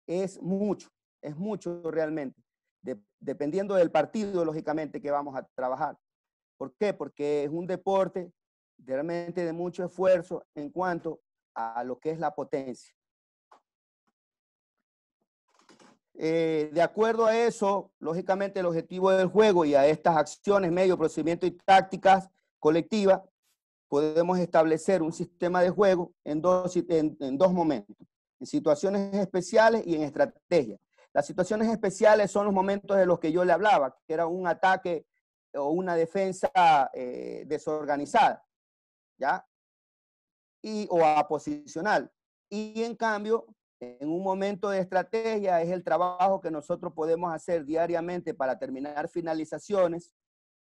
es mucho realmente, dependiendo del partido, lógicamente, que vamos a trabajar. ¿Por qué? Porque es un deporte realmente de mucho esfuerzo en cuanto a lo que es la potencia. De acuerdo a eso, lógicamente el objetivo del juego y a estas acciones, medios, procedimientos y tácticas colectivas, podemos establecer un sistema de juego en dos momentos, en situaciones especiales y en estrategias. Las situaciones especiales son los momentos de los que yo le hablaba, que era un ataque o una defensa desorganizada, ¿ya? O aposicional. Y en cambio, en un momento de estrategia es el trabajo que nosotros podemos hacer diariamente para terminar finalizaciones,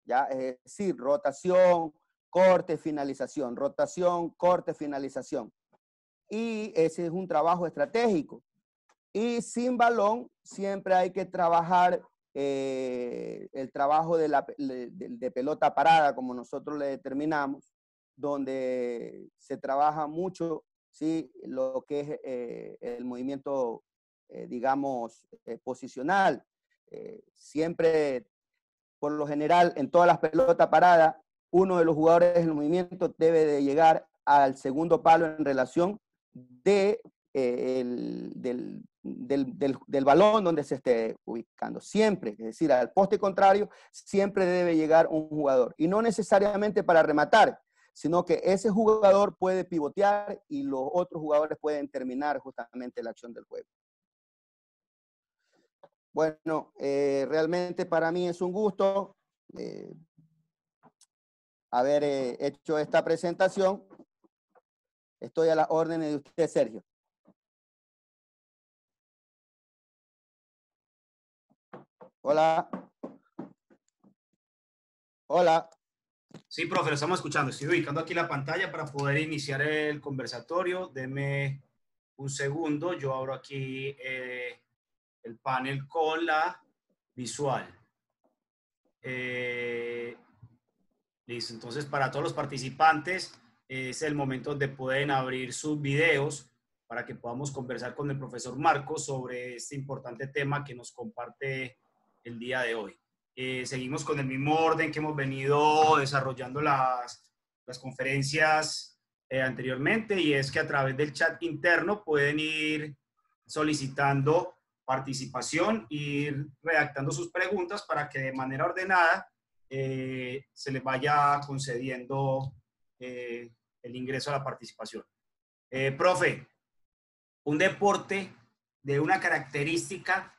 ¿ya? Es decir, rotación, corte, finalización, rotación, corte, finalización. Y ese es un trabajo estratégico. Y sin balón siempre hay que trabajar el trabajo de pelota parada, como nosotros le determinamos, donde se trabaja mucho, ¿sí?, lo que es el movimiento, digamos, posicional. Siempre, por lo general, en todas las pelotas paradas, uno de los jugadores del movimiento debe de llegar al segundo palo en relación del balón donde se esté ubicando. Siempre, es decir, al poste contrario, siempre debe llegar un jugador. Y no necesariamente para rematar, sino que ese jugador puede pivotear y los otros jugadores pueden terminar justamente la acción del juego. Bueno, realmente para mí es un gusto haber hecho esta presentación. Estoy a las órdenes de usted, Sergio. Hola. Hola. Sí, profe, lo estamos escuchando. Estoy ubicando aquí la pantalla para poder iniciar el conversatorio. Deme un segundo. Yo abro aquí el panel con la visual. Listo. Entonces, para todos los participantes, es el momento donde pueden abrir sus videos para que podamos conversar con el profesor Marcos sobre este importante tema que nos comparte el día de hoy. Seguimos con el mismo orden que hemos venido desarrollando las conferencias anteriormente, y es que a través del chat interno pueden ir solicitando participación, ir redactando sus preguntas para que de manera ordenada se les vaya concediendo el ingreso a la participación. Profe, un deporte de una característica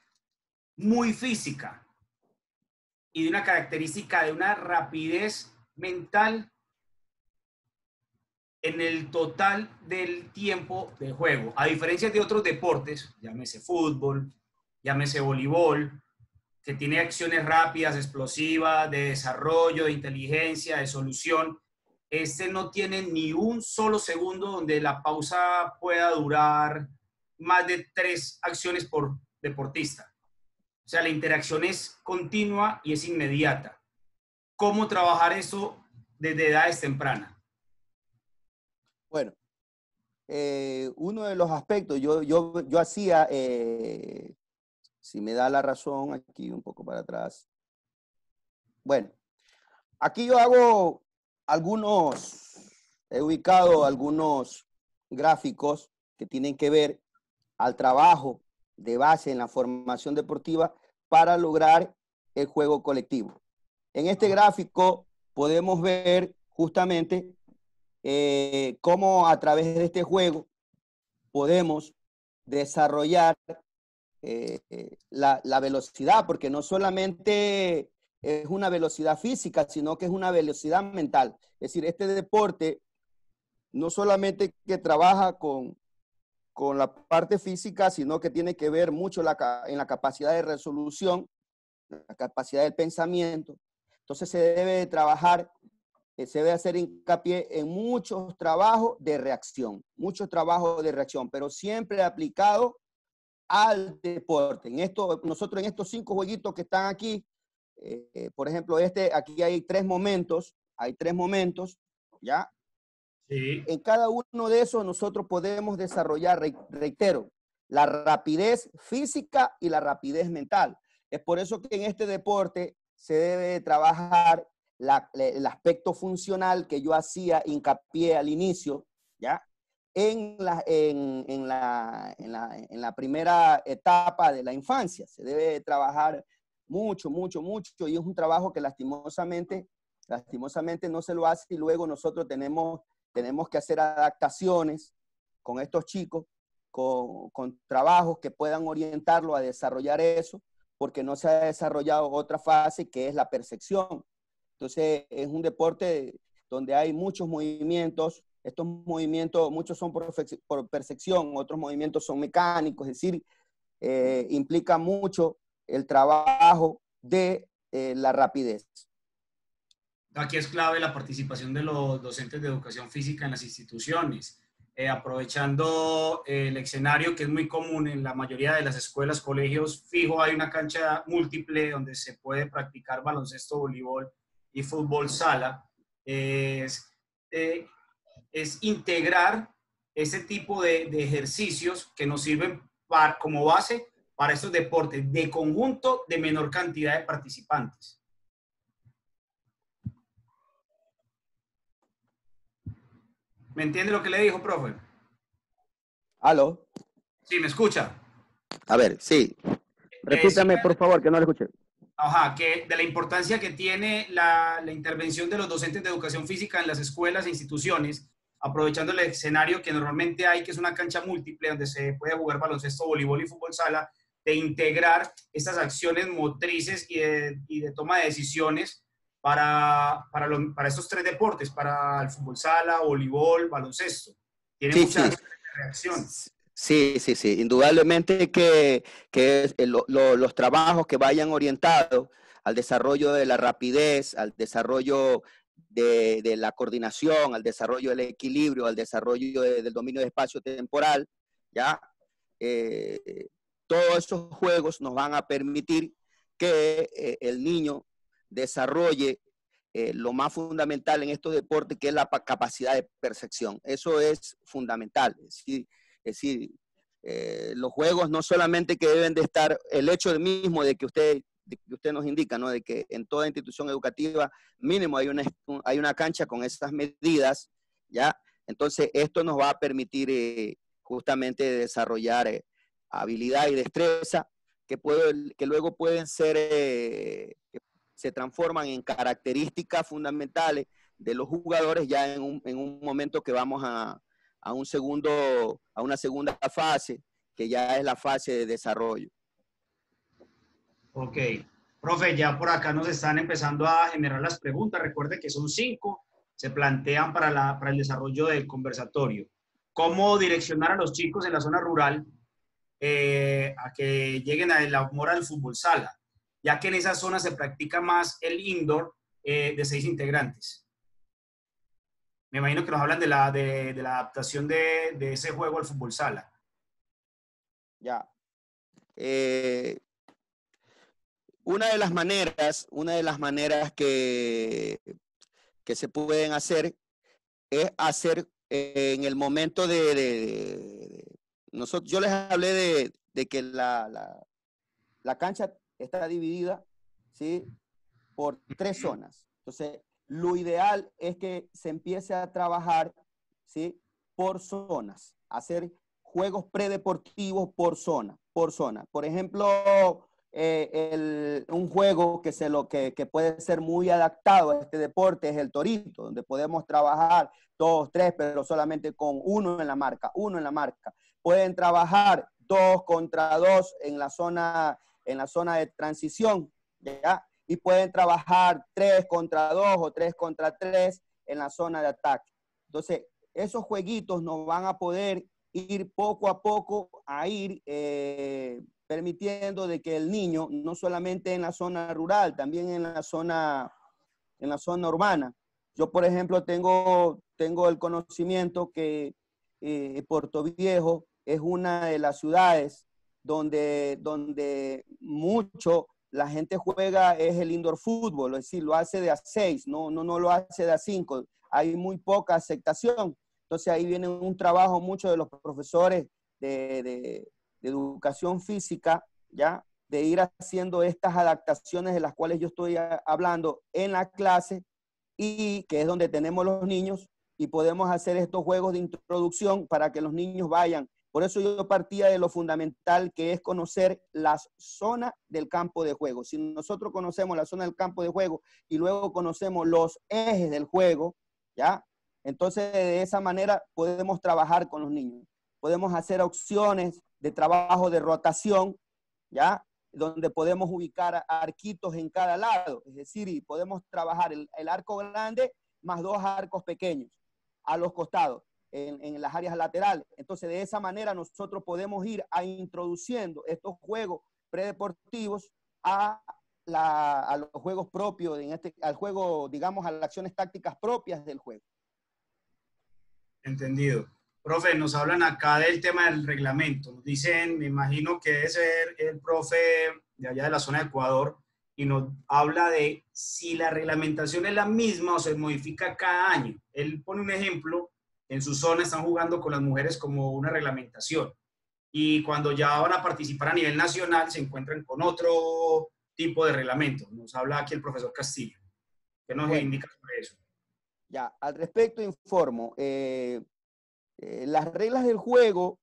muy física y de una característica de una rapidez mental en el total del tiempo de juego. A diferencia de otros deportes, llámese fútbol, llámese voleibol, que tiene acciones rápidas, explosivas, de desarrollo, de inteligencia, de solución, este no tiene ni un solo segundo donde la pausa pueda durar más de 3 acciones por deportista. O sea, la interacción es continua y es inmediata. ¿Cómo trabajar eso desde edades tempranas? Bueno, uno de los aspectos, yo hacía, si me da la razón, aquí un poco para atrás. Bueno, aquí yo hago he ubicado algunos gráficos que tienen que ver al trabajo de base en la formación deportiva para lograr el juego colectivo. En este gráfico podemos ver justamente cómo a través de este juego podemos desarrollar la velocidad, porque no solamente es una velocidad física, sino que es una velocidad mental. Es decir, este deporte no solamente que trabaja con la parte física, sino que tiene que ver mucho en la capacidad de resolución, la capacidad del pensamiento. Entonces se debe trabajar, se debe hacer hincapié en muchos trabajos de reacción, pero siempre aplicado al deporte. Nosotros en estos 5 jueguitos que están aquí, por ejemplo, aquí hay 3 momentos, ¿ya? Sí. En cada uno de esos nosotros podemos desarrollar, reitero, la rapidez física y la rapidez mental. Es por eso que en este deporte se debe trabajar el aspecto funcional que yo hacía hincapié al inicio, ¿ya? En la primera etapa de la infancia. Se debe trabajar mucho, mucho, mucho, y es un trabajo que lastimosamente no se lo hace, y luego nosotros tenemos que hacer adaptaciones con estos chicos, con trabajos que puedan orientarlo a desarrollar eso, porque no se ha desarrollado otra fase que es la percepción. Entonces es un deporte donde hay muchos movimientos. Estos movimientos, muchos son por percepción, otros movimientos son mecánicos, es decir, implica mucho el trabajo de la rapidez. Aquí es clave la participación de los docentes de educación física en las instituciones, aprovechando el escenario que es muy común en la mayoría de las escuelas, colegios. Fijo, hay una cancha múltiple donde se puede practicar baloncesto, voleibol y fútbol sala. Es integrar ese tipo de ejercicios que nos sirven como base para estos deportes de conjunto de menor cantidad de participantes. ¿Me entiende lo que le dijo, profe? ¿Aló? Sí, ¿me escucha? A ver, sí. Repítame, por favor, que no lo escuché. Ajá, que de la importancia que tiene la intervención de los docentes de educación física en las escuelas e instituciones, aprovechando el escenario que normalmente hay, que es una cancha múltiple donde se puede jugar baloncesto, voleibol y fútbol sala, de integrar estas acciones motrices y de toma de decisiones para estos tres deportes, para el fútbol sala, voleibol, baloncesto. Tiene Sí, mucha sí. reacción. Sí, sí, sí. Indudablemente que los trabajos que vayan orientados al desarrollo de la rapidez, al desarrollo de la coordinación, al desarrollo del equilibrio, al desarrollo del dominio de espacio temporal, ¿ya? Todos esos juegos nos van a permitir que el niño desarrolle lo más fundamental en estos deportes, que es la capacidad de percepción. Eso es fundamental. Es decir, los juegos no solamente que deben de estar, el hecho mismo de que usted nos indica, ¿no? De que en toda institución educativa mínimo hay una cancha con esas medidas, ¿ya? Entonces esto nos va a permitir justamente desarrollar habilidad y destreza que luego pueden ser, que se transforman en características fundamentales de los jugadores ya en un momento que vamos a una segunda fase, que ya es la fase de desarrollo. Ok. Profe, ya por acá nos están empezando a generar las preguntas. Recuerde que son 5, se plantean para el desarrollo del conversatorio. ¿Cómo direccionar a los chicos en la zona rural a que lleguen al amor al fútbol sala? Ya que en esa zona se practica más el indoor de 6 integrantes. Me imagino que nos hablan de la adaptación de ese juego al fútbol sala. Ya. Una de las maneras que se pueden hacer es hacer en el momento nosotros, yo les hablé de que la cancha está dividida, ¿sí?, por 3 zonas. Entonces, lo ideal es que se empiece a trabajar, ¿sí?, por zonas, hacer juegos predeportivos por zona. Por ejemplo, un juego que puede ser muy adaptado a este deporte es el torito, donde podemos trabajar 2, 3, pero solamente con uno en la marca. Pueden trabajar 2 contra 2 en la zona de transición, ¿ya? Y pueden trabajar 3 contra 2 o 3 contra 3 en la zona de ataque. Entonces, esos jueguitos nos van a poder ir poco a poco a ir permitiendo de que el niño, no solamente en la zona rural, también en la zona urbana. Yo, por ejemplo, tengo el conocimiento que Puerto Viejo es una de las ciudades donde mucho la gente juega es el indoor fútbol, es decir, lo hace de a 6, no lo hace de a 5. Hay muy poca aceptación. Entonces ahí viene un trabajo mucho de los profesores de educación física, ¿ya?, de ir haciendo estas adaptaciones de las cuales yo estoy hablando en la clase y que es donde tenemos los niños y podemos hacer estos juegos de introducción para que los niños vayan. Por eso yo partía de lo fundamental, que es conocer las zonas del campo de juego. Si nosotros conocemos la zona del campo de juego y luego conocemos los ejes del juego, ¿ya? Entonces, de esa manera podemos trabajar con los niños. Podemos hacer opciones de trabajo de rotación, ¿ya? Donde podemos ubicar arquitos en cada lado. Es decir, y podemos trabajar el arco grande más 2 arcos pequeños a los costados, en las áreas laterales. Entonces, de esa manera nosotros podemos ir introduciendo estos juegos predeportivos a los juegos propios, al juego, digamos, a las acciones tácticas propias del juego. Entendido. Profe, nos hablan acá del tema del reglamento. Nos dicen, me imagino que debe ser el profe de allá de la zona de Ecuador, y nos habla de si la reglamentación es la misma o se modifica cada año. Él pone un ejemplo, en su zona están jugando con las mujeres como una reglamentación, y cuando ya van a participar a nivel nacional se encuentran con otro tipo de reglamento. Nos habla aquí el profesor Castillo. ¿Qué nos indica sobre eso? Ya, al respecto informo, las reglas del juego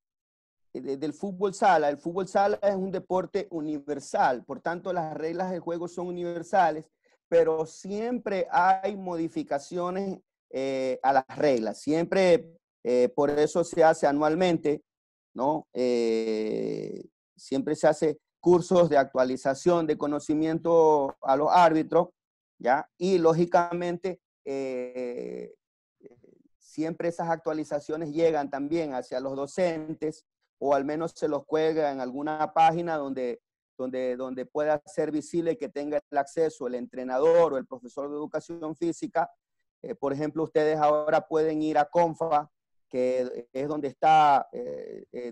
del fútbol sala, el fútbol sala es un deporte universal, por tanto las reglas del juego son universales, pero siempre hay modificaciones a las reglas, siempre por eso se hace anualmente, ¿no? Siempre se hace cursos de actualización de conocimiento a los árbitros, ¿ya? Y lógicamente siempre esas actualizaciones llegan también hacia los docentes, o al menos se los cuelga en alguna página donde pueda ser visible, que tenga el acceso el entrenador o el profesor de educación física. Por ejemplo, ustedes ahora pueden ir a CONFA, que es donde está,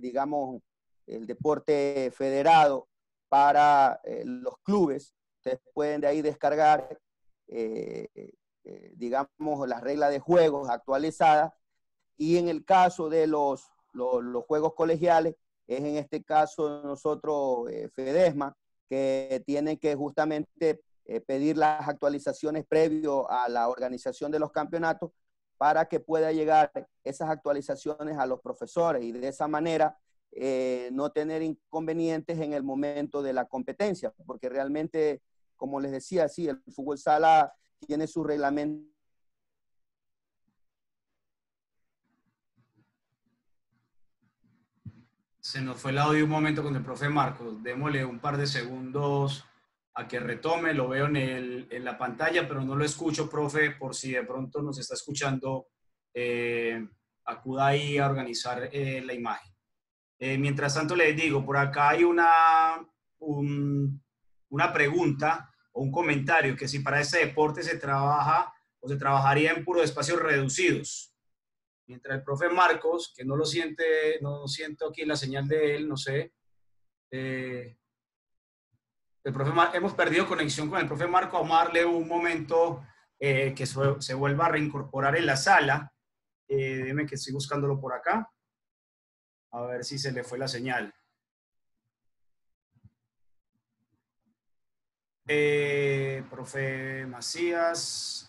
digamos, el deporte federado para los clubes. Ustedes pueden de ahí descargar, digamos, las reglas de juegos actualizadas, y en el caso de los juegos colegiales, es en este caso nosotros, FEDESMA, que tiene que justamente pedir las actualizaciones previo a la organización de los campeonatos para que pueda llegar esas actualizaciones a los profesores y de esa manera no tener inconvenientes en el momento de la competencia, porque realmente, como les decía, sí, el fútbol sala tiene su reglamento. Se nos fue el audio un momento con el profe Marcos. Démosle un par de segundos a que retome. Lo veo en la pantalla, pero no lo escucho, profe, por si de pronto nos está escuchando. Acuda ahí a organizar la imagen. Mientras tanto, les digo, por acá hay una pregunta o un comentario, que si para este deporte se trabaja o se trabajaría en puros espacios reducidos. Mientras el profe Marcos, que no lo siente, no siento aquí la señal de él, no sé. El profe hemos perdido conexión con el profe Marcos. Vamos a darle un momento que se vuelva a reincorporar en la sala. Déjeme que estoy buscándolo por acá. A ver si se le fue la señal. Profe Macías.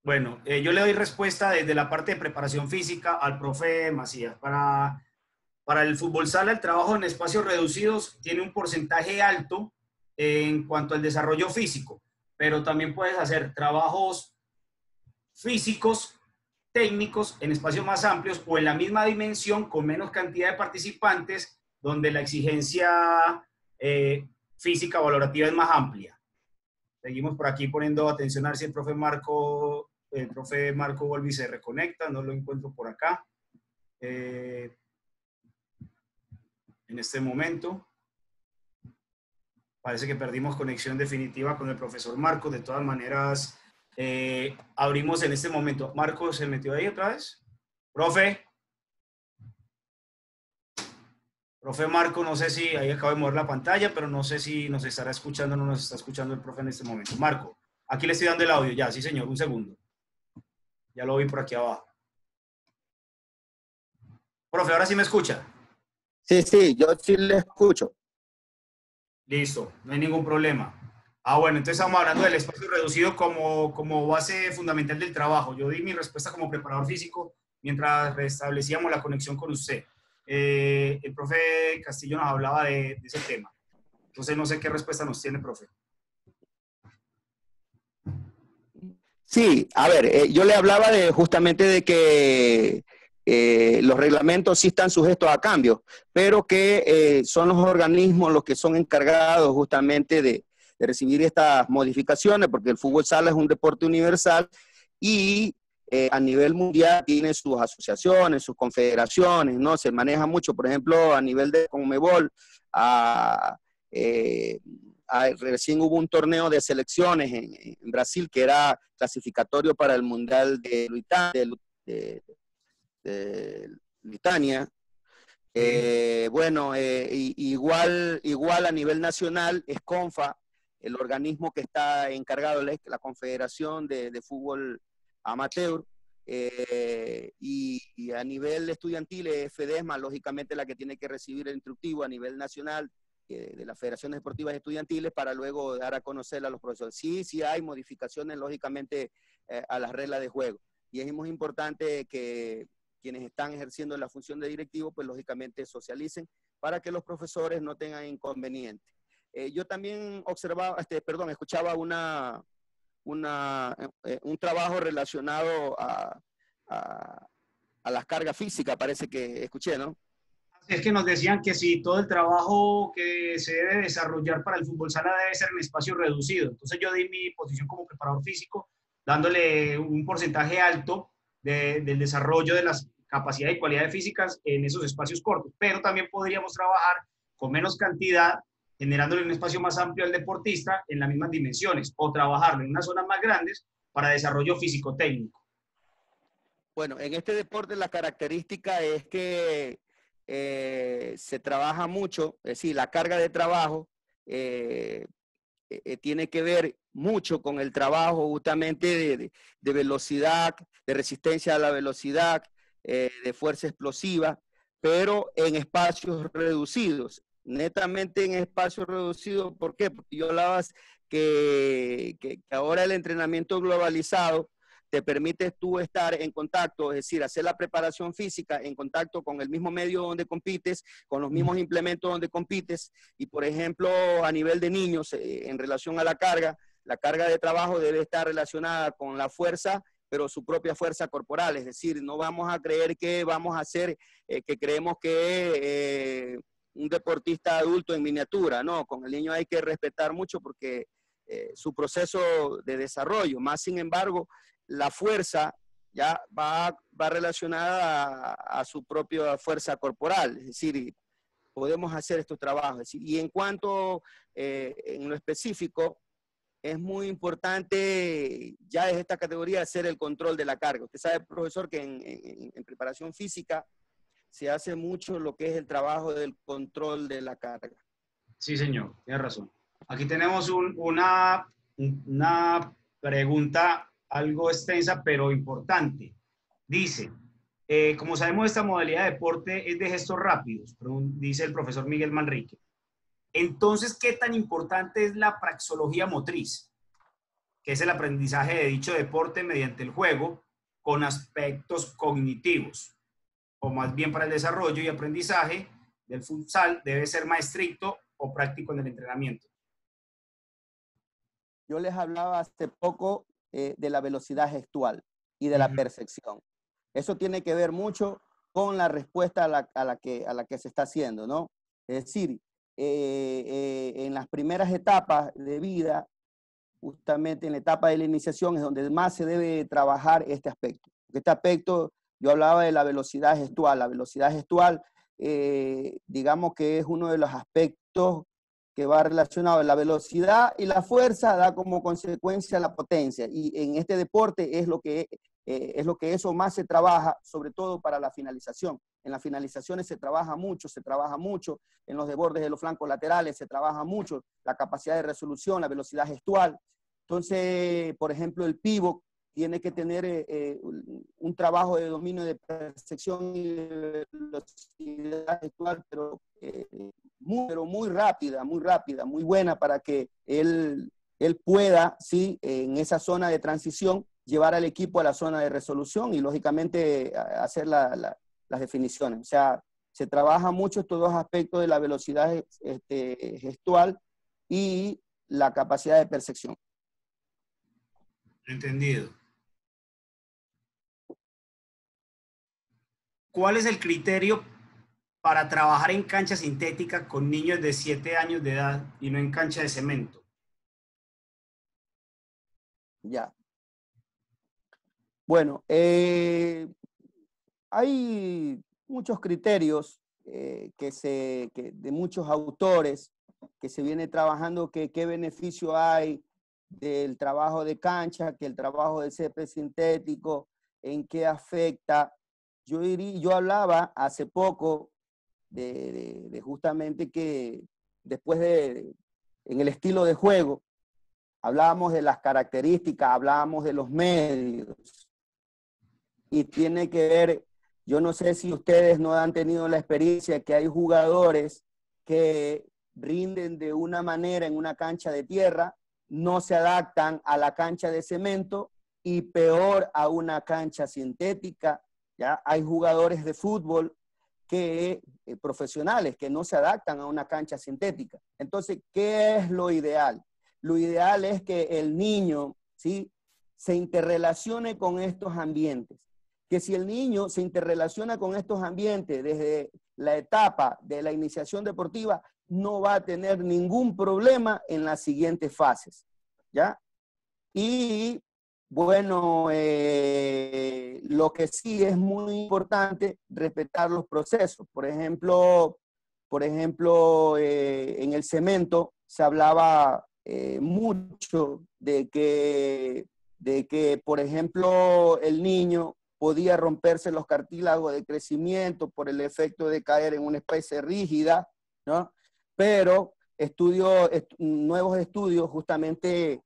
Bueno, yo le doy respuesta desde la parte de preparación física al profe Macías. Para el fútbol sala, el trabajo en espacios reducidos tiene un porcentaje alto en cuanto al desarrollo físico, pero también puedes hacer trabajos físicos, técnicos, en espacios más amplios o en la misma dimensión con menos cantidad de participantes, donde la exigencia física valorativa es más amplia. Seguimos por aquí poniendo atención a ver si el profe Marco Volvi se reconecta. No lo encuentro por acá en este momento. Parece que perdimos conexión definitiva con el profesor Marco. De todas maneras, abrimos en este momento. ¿Marco se metió ahí otra vez? Profe Marco, no sé si ahí acabo de mover la pantalla, pero no sé si nos estará escuchando o no nos está escuchando el profe en este momento. Marco, aquí le estoy dando el audio ya, sí señor, un segundo. Ya lo vi por aquí abajo. Profe, ¿ahora sí me escucha? Sí, yo sí le escucho. Listo, no hay ningún problema. Ah, bueno, entonces estamos hablando del espacio reducido como base fundamental del trabajo. Yo di mi respuesta como preparador físico mientras restablecíamos la conexión con usted. El profe Castillo nos hablaba de ese tema. Entonces no sé qué respuesta nos tiene, profe. Sí, a ver, yo le hablaba de justamente de que los reglamentos sí están sujetos a cambios, pero que son los organismos los que son encargados justamente de recibir estas modificaciones, porque el fútbol sala es un deporte universal y a nivel mundial tiene sus asociaciones, sus confederaciones, ¿no? Se maneja mucho, por ejemplo, a nivel de Conmebol, a, eh, recién hubo un torneo de selecciones en Brasil que era clasificatorio para el Mundial de Lituania. Sí. Bueno, igual a nivel nacional es CONFA, el organismo que está encargado, la Confederación de Fútbol Amateur, y a nivel estudiantil es FEDESMA, lógicamente la que tiene que recibir el instructivo a nivel nacional de las federaciones deportivas estudiantiles para luego dar a conocer a los profesores. Sí hay modificaciones, lógicamente, a las reglas de juego. Y es muy importante que quienes están ejerciendo la función de directivo, pues lógicamente socialicen para que los profesores no tengan inconvenientes. Yo también escuchaba un trabajo relacionado a, a las cargas físicas, parece que escuché, ¿no? Es que nos decían que si todo el trabajo que se debe desarrollar para el fútbol sala debe ser en espacio reducido. Entonces yo di mi posición como preparador físico, dándole un porcentaje alto del desarrollo de las capacidades y cualidades físicas en esos espacios cortos. Pero también podríamos trabajar con menos cantidad, generándole un espacio más amplio al deportista en las mismas dimensiones, o trabajarlo en unas zonas más grandes para desarrollo físico-técnico. Bueno, en este deporte la característica es que se trabaja mucho, es decir, la carga de trabajo eh, tiene que ver mucho con el trabajo justamente de velocidad, de resistencia a la velocidad, de fuerza explosiva, pero en espacios reducidos, netamente en espacios reducidos. ¿Por qué? Porque yo hablaba que ahora el entrenamiento globalizado te permite tú estar en contacto, es decir, hacer la preparación física en contacto con el mismo medio donde compites, con los mismos implementos donde compites, y por ejemplo, a nivel de niños, en relación a la carga de trabajo debe estar relacionada con la fuerza, pero su propia fuerza corporal, es decir, no vamos a creer que vamos a hacer, que creemos que un deportista adulto en miniatura, no, con el niño hay que respetar mucho porque su proceso de desarrollo, más sin embargo, la fuerza ya va relacionada a su propia fuerza corporal, es decir, podemos hacer estos trabajos. Y en cuanto en lo específico, es muy importante ya desde esta categoría hacer el control de la carga. Usted sabe, profesor, que en preparación física se hace mucho lo que es el trabajo del control de la carga. Sí, señor, tiene razón. Aquí tenemos una pregunta algo extensa, pero importante. Dice, como sabemos, esta modalidad de deporte es de gestos rápidos, dice el profesor Miguel Manrique. Entonces, ¿qué tan importante es la praxeología motriz? Que es el aprendizaje de dicho deporte mediante el juego con aspectos cognitivos, o más bien para el desarrollo y aprendizaje del futsal debe ser más estricto o práctico en el entrenamiento. Yo les hablaba hace poco de la velocidad gestual y de la percepción. Eso tiene que ver mucho con la respuesta a la que se está haciendo, ¿no? Es decir, en las primeras etapas de vida, justamente en la etapa de la iniciación, es donde más se debe trabajar este aspecto. Este aspecto, yo hablaba de la velocidad gestual. La velocidad gestual, digamos que es uno de los aspectos que va relacionado. La velocidad y la fuerza da como consecuencia la potencia. Y en este deporte es lo que eso más se trabaja, sobre todo para la finalización. En las finalizaciones se trabaja mucho, en los desbordes de los flancos laterales se trabaja mucho la capacidad de resolución, la velocidad gestual. Entonces, por ejemplo, el pívot tiene que tener un trabajo de dominio de percepción y de velocidad gestual, pero muy rápida, muy buena para que él él pueda, ¿sí?, en esa zona de transición, llevar al equipo a la zona de resolución y, lógicamente, hacer las definiciones. O sea, se trabaja mucho estos dos aspectos de la velocidad gestual y la capacidad de percepción. Entendido. ¿Cuál es el criterio para trabajar en cancha sintética con niños de 7 años de edad y no en cancha de cemento? Ya. Bueno, hay muchos criterios de muchos autores que se viene trabajando, que qué beneficio hay del trabajo de cancha, que el trabajo del césped sintético, en qué afecta. Yo hablaba hace poco de justamente que después en el estilo de juego, hablábamos de las características, hablábamos de los medios, y tiene que ver, yo no sé si ustedes no han tenido la experiencia que hay jugadores que rinden de una manera en una cancha de tierra, no se adaptan a la cancha de cemento y peor a una cancha sintética. ¿Ya? Hay jugadores de fútbol profesionales que no se adaptan a una cancha sintética. Entonces, ¿qué es lo ideal? Lo ideal es que el niño, ¿sí?, se interrelacione con estos ambientes. Que si el niño se interrelaciona con estos ambientes desde la etapa de la iniciación deportiva, no va a tener ningún problema en las siguientes fases, ¿ya? Y bueno, lo que sí es muy importante, respetar los procesos. Por ejemplo, en el cemento se hablaba mucho de que, por ejemplo, el niño podía romperse los cartílagos de crecimiento por el efecto de caer en una especie rígida, ¿no? Pero nuevos estudios justamente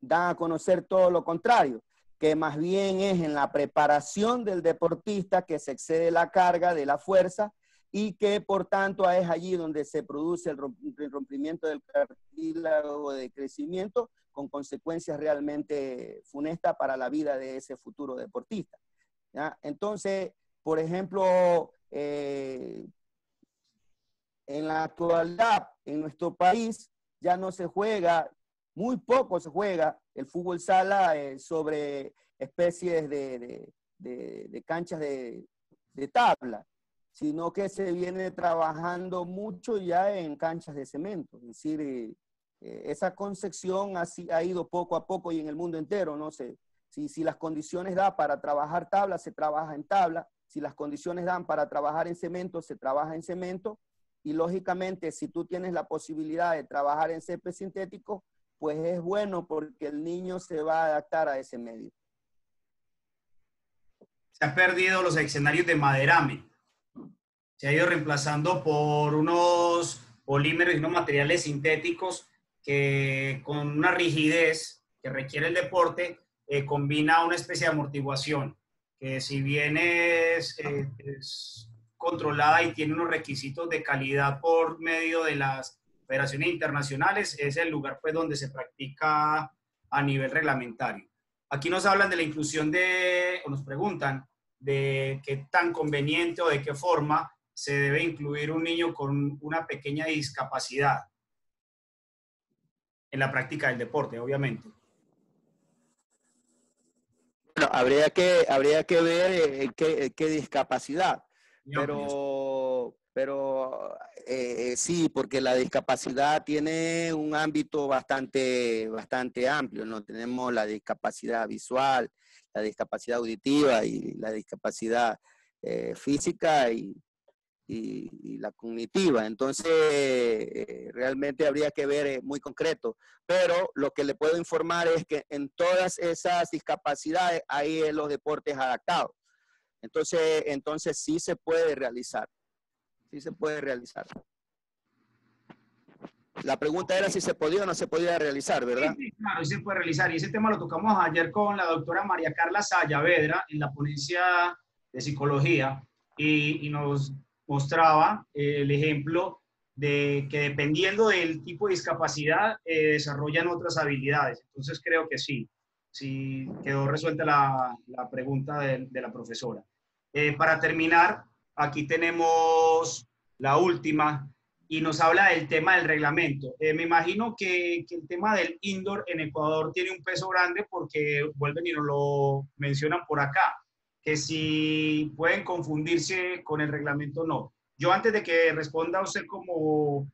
dan a conocer todo lo contrario, que más bien es en la preparación del deportista que se excede la carga de la fuerza y que por tanto es allí donde se produce el rompimiento del cartílago de crecimiento, con consecuencias realmente funestas para la vida de ese futuro deportista, ¿ya? Entonces, por ejemplo, en la actualidad, en nuestro país, ya no se juega, muy poco se juega el fútbol sala sobre especies de canchas de tabla, sino que se viene trabajando mucho ya en canchas de cemento. Es decir, esa concepción ha ido poco a poco y en el mundo entero, no sé. Si las condiciones dan para trabajar tabla, se trabaja en tabla. Si las condiciones dan para trabajar en cemento, se trabaja en cemento. Y lógicamente, si tú tienes la posibilidad de trabajar en césped sintético, pues es bueno porque el niño se va a adaptar a ese medio. Se han perdido los escenarios de maderame. Se ha ido reemplazando por unos polímeros y unos materiales sintéticos que con una rigidez que requiere el deporte combina una especie de amortiguación que si bien es controlada y tiene unos requisitos de calidad por medio de las federaciones internacionales, es el lugar pues donde se practica a nivel reglamentario. Aquí nos hablan de la inclusión o nos preguntan de qué tan conveniente o de qué forma se debe incluir un niño con una pequeña discapacidad en la práctica del deporte, obviamente. Bueno, habría que ver qué discapacidad, pero sí, porque la discapacidad tiene un ámbito bastante amplio, ¿no? Tenemos la discapacidad visual, la discapacidad auditiva y la discapacidad física y la cognitiva. Entonces, realmente habría que ver muy concreto. Pero lo que le puedo informar es que en todas esas discapacidades hay los deportes adaptados. Entonces sí se puede realizar. Sí se puede realizar. La pregunta era si se podía o no se podía realizar, ¿verdad? Sí, claro, sí se puede realizar. Y ese tema lo tocamos ayer con la doctora María Carla Sayavedra en la ponencia de psicología y nos mostraba el ejemplo de que dependiendo del tipo de discapacidad desarrollan otras habilidades. Entonces creo que sí, sí quedó resuelta la pregunta de la profesora. Para terminar, aquí tenemos la última y nos habla del tema del reglamento. Me imagino que el tema del indoor en Ecuador tiene un peso grande porque vuelven y nos lo mencionan por acá, que si pueden confundirse con el reglamento o no. Yo antes de que responda usted como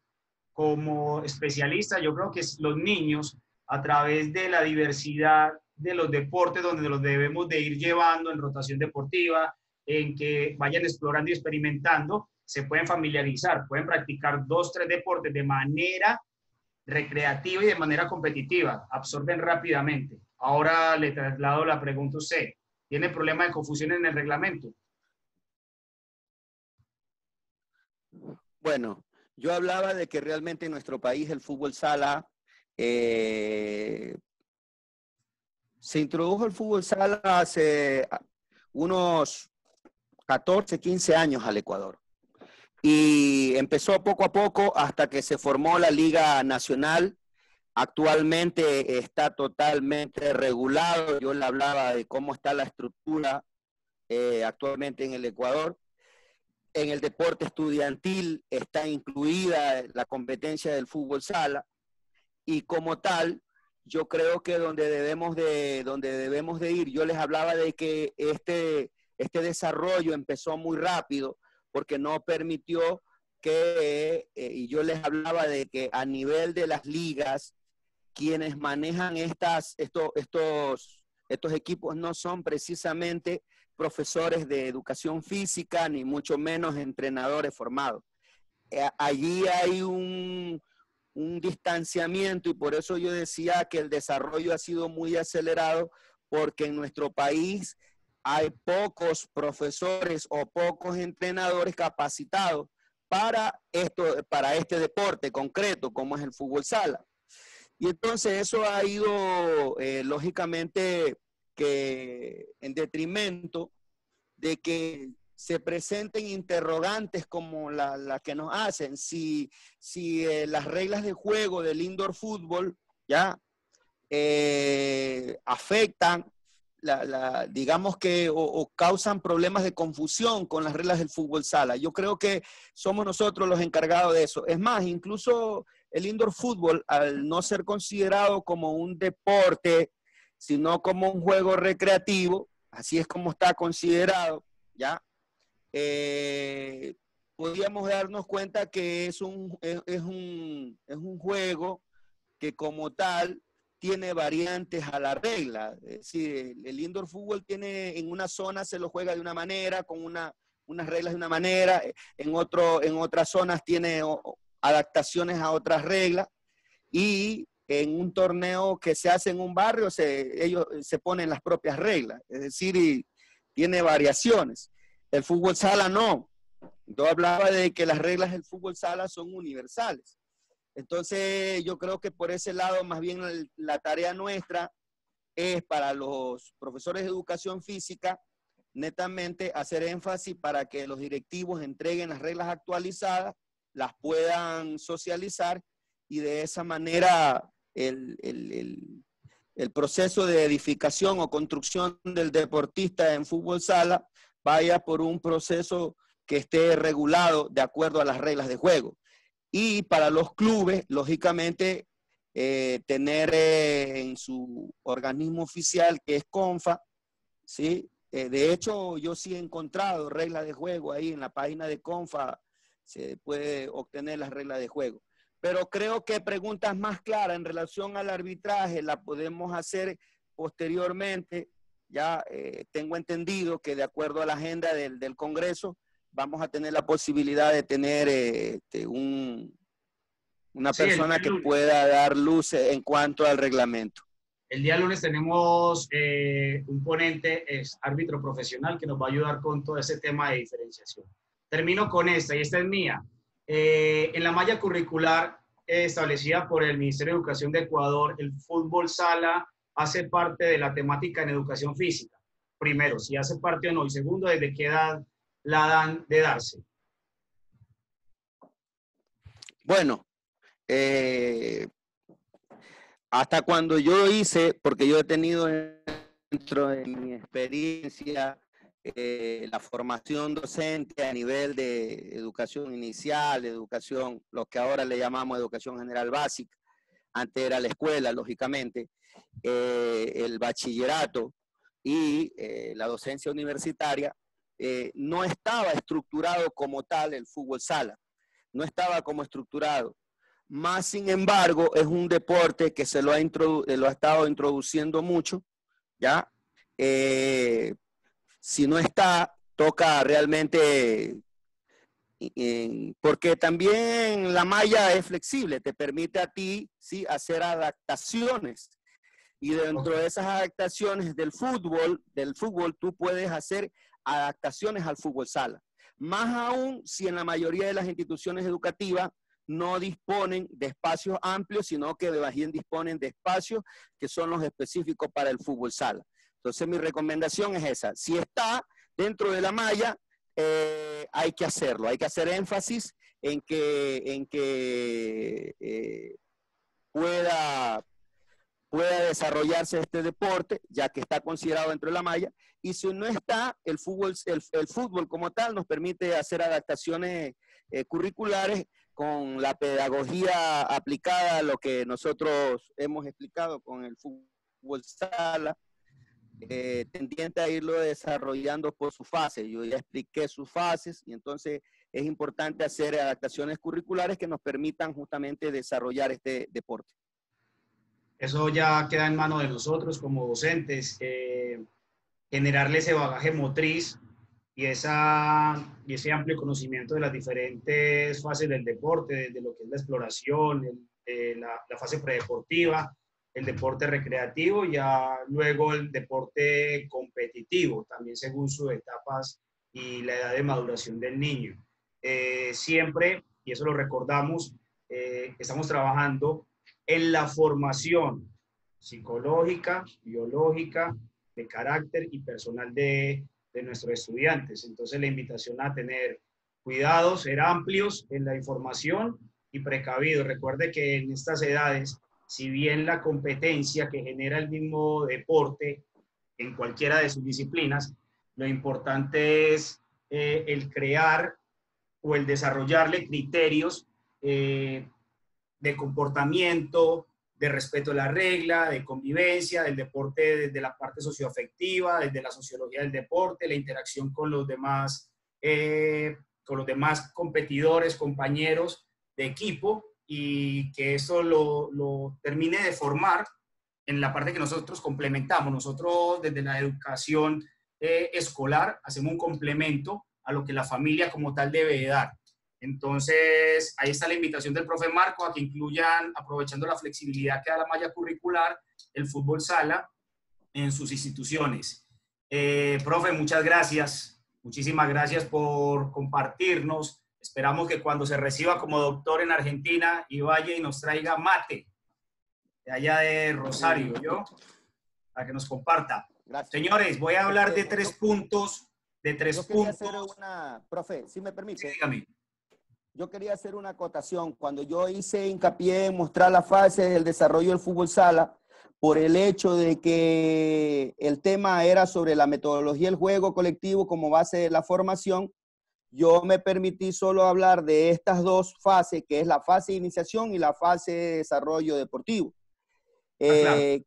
especialista, yo creo que los niños, a través de la diversidad de los deportes donde los debemos de ir llevando en rotación deportiva, en que vayan explorando y experimentando, se pueden familiarizar, pueden practicar 2, 3 deportes de manera recreativa y de manera competitiva, absorben rápidamente. Ahora le traslado la pregunta a usted. ¿Tiene problema de confusión en el reglamento? Bueno, yo hablaba de que realmente en nuestro país el fútbol sala, se introdujo el fútbol sala hace unos 14, 15 años al Ecuador. Y empezó poco a poco hasta que se formó la Liga Nacional. Actualmente está totalmente regulado. Yo le hablaba de cómo está la estructura actualmente en el Ecuador. En el deporte estudiantil está incluida la competencia del fútbol sala y como tal, yo creo que donde debemos de ir, yo les hablaba de que este desarrollo empezó muy rápido porque no permitió que, y yo les hablaba de que a nivel de las ligas, quienes manejan estos equipos no son precisamente profesores de educación física, ni mucho menos entrenadores formados. Allí hay un distanciamiento y por eso yo decía que el desarrollo ha sido muy acelerado porque en nuestro país hay pocos profesores o pocos entrenadores capacitados para este deporte concreto como es el fútbol sala. Y entonces eso ha ido, lógicamente, que en detrimento de que se presenten interrogantes como la que nos hacen, si las reglas de juego del indoor fútbol ya afectan, digamos que, o causan problemas de confusión con las reglas del fútbol sala. Yo creo que somos nosotros los encargados de eso. Es más, incluso el indoor fútbol, al no ser considerado como un deporte, sino como un juego recreativo, así es como está considerado, ¿ya? Podríamos darnos cuenta que es un juego que como tal tiene variantes a la regla. Es decir, el indoor fútbol tiene, en una zona se lo juega de una manera, con unas reglas de una manera, en otras zonas tiene adaptaciones a otras reglas, y en un torneo que se hace en un barrio, ellos se ponen las propias reglas, es decir, tiene variaciones. El fútbol sala no. Yo hablaba de que las reglas del fútbol sala son universales. Entonces, yo creo que por ese lado, más bien la tarea nuestra es para los profesores de educación física, netamente hacer énfasis para que los directivos entreguen las reglas actualizadas, las puedan socializar y de esa manera el proceso de edificación o construcción del deportista en fútbol sala vaya por un proceso que esté regulado de acuerdo a las reglas de juego. Y para los clubes, lógicamente, tener en su organismo oficial, que es CONFA, ¿sí? De hecho, yo sí he encontrado reglas de juego ahí en la página de CONFA, se puede obtener las reglas de juego. Pero creo que preguntas más claras en relación al arbitraje las podemos hacer posteriormente. Ya tengo entendido que de acuerdo a la agenda del Congreso, vamos a tener la posibilidad de tener una persona que pueda dar luz en cuanto al reglamento. El día lunes tenemos un ponente, es árbitro profesional, que nos va a ayudar con todo ese tema de diferenciación. Termino con esta, y esta es mía. En la malla curricular establecida por el Ministerio de Educación de Ecuador, el fútbol sala hace parte de la temática en educación física. Primero, si hace parte o no. Y segundo, ¿desde qué edad la dan de darse? Bueno, hasta cuando yo hice, porque yo he tenido dentro de mi experiencia la formación docente a nivel de educación inicial, educación, lo que ahora le llamamos educación general básica, antes era la escuela, lógicamente, el bachillerato y la docencia universitaria, no estaba estructurado como tal el fútbol sala, no estaba como estructurado. Más sin embargo, es un deporte que se lo ha estado introduciendo mucho, ¿ya? Si no está, toca realmente, porque también la malla es flexible, te permite a ti, ¿sí?, hacer adaptaciones. Y dentro de esas adaptaciones del fútbol, tú puedes hacer adaptaciones al fútbol sala. Más aún si en la mayoría de las instituciones educativas no disponen de espacios amplios, sino que más bien disponen de espacios que son los específicos para el fútbol sala. Entonces mi recomendación es esa. Si está dentro de la malla, hay que hacerlo. Hay que hacer énfasis en que pueda desarrollarse este deporte, ya que está considerado dentro de la malla, y si no está, el fútbol como tal nos permite hacer adaptaciones curriculares con la pedagogía aplicada a lo que nosotros hemos explicado con el fútbol sala, tendiente a irlo desarrollando por su fase. Yo ya expliqué sus fases y entonces es importante hacer adaptaciones curriculares que nos permitan justamente desarrollar este deporte. Eso ya queda en manos de nosotros como docentes, generarle ese bagaje motriz y ese amplio conocimiento de las diferentes fases del deporte, desde lo que es la exploración, la fase predeportiva, el deporte recreativo y ya luego el deporte competitivo, también según sus etapas y la edad de maduración del niño. Siempre, y eso lo recordamos, estamos trabajando en la formación psicológica, biológica, de carácter y personal de nuestros estudiantes. Entonces, la invitación a tener cuidado, ser amplios en la información y precavidos. Recuerde que en estas edades, si bien la competencia que genera el mismo deporte en cualquiera de sus disciplinas, lo importante es el crear o el desarrollarle criterios de comportamiento, de respeto a la regla, de convivencia, del deporte desde la parte socioafectiva, desde la sociología del deporte, la interacción con los demás competidores, compañeros de equipo, y que eso lo termine de formar en la parte que nosotros complementamos. Nosotros desde la educación escolar hacemos un complemento a lo que la familia como tal debe dar. Entonces, ahí está la invitación del profe Marco a que incluyan, aprovechando la flexibilidad que da la malla curricular, el fútbol sala en sus instituciones. Profe, muchas gracias. Muchísimas gracias por compartirnos. Esperamos que cuando se reciba como doctor en Argentina y vaya y nos traiga mate de allá de Rosario, ¿yo? Para que nos comparta. Gracias. Señores, voy a hablar de tres puntos. Yo quería hacer una, profe, si me permite. Sí, dígame. Yo quería hacer una acotación. Cuando yo hice hincapié en mostrar la fase del desarrollo del fútbol sala, por el hecho de que el tema era sobre la metodología del juego colectivo como base de la formación, yo me permití solo hablar de estas dos fases, que es la fase de iniciación y la fase de desarrollo deportivo. Claro.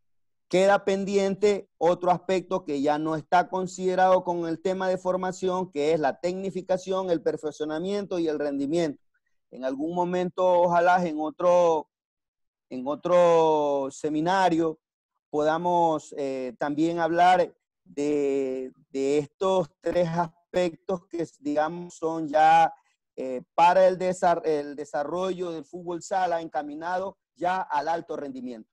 Queda pendiente otro aspecto que ya no está considerado con el tema de formación, que es la tecnificación, el perfeccionamiento y el rendimiento. En algún momento, ojalá en otro seminario podamos también hablar de estos tres aspectos que, digamos, son ya para el desarrollo del fútbol sala encaminado ya al alto rendimiento.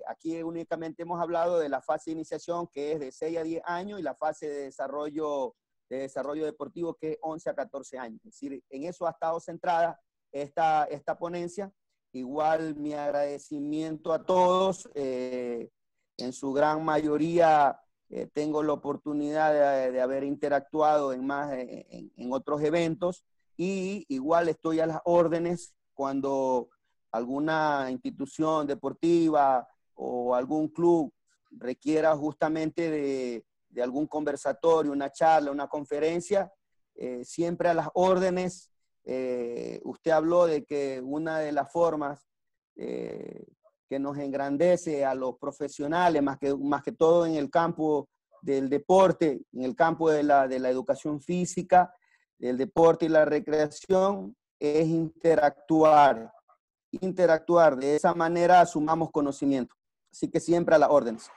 Aquí únicamente hemos hablado de la fase de iniciación, que es de 6 a 10 años, y la fase de desarrollo deportivo, que es 11 a 14 años. Es decir, en eso ha estado centrada esta ponencia. Igual mi agradecimiento a todos. En su gran mayoría tengo la oportunidad de haber interactuado en otros eventos. y igual estoy a las órdenes cuando alguna institución deportiva o algún club requiera justamente de algún conversatorio, una charla, una conferencia, siempre a las órdenes. Usted habló de que una de las formas que nos engrandece a los profesionales, más que todo en el campo del deporte, en el campo de la educación física, del deporte y la recreación, es interactuar. De esa manera sumamos conocimiento. Así que siempre a las órdenes.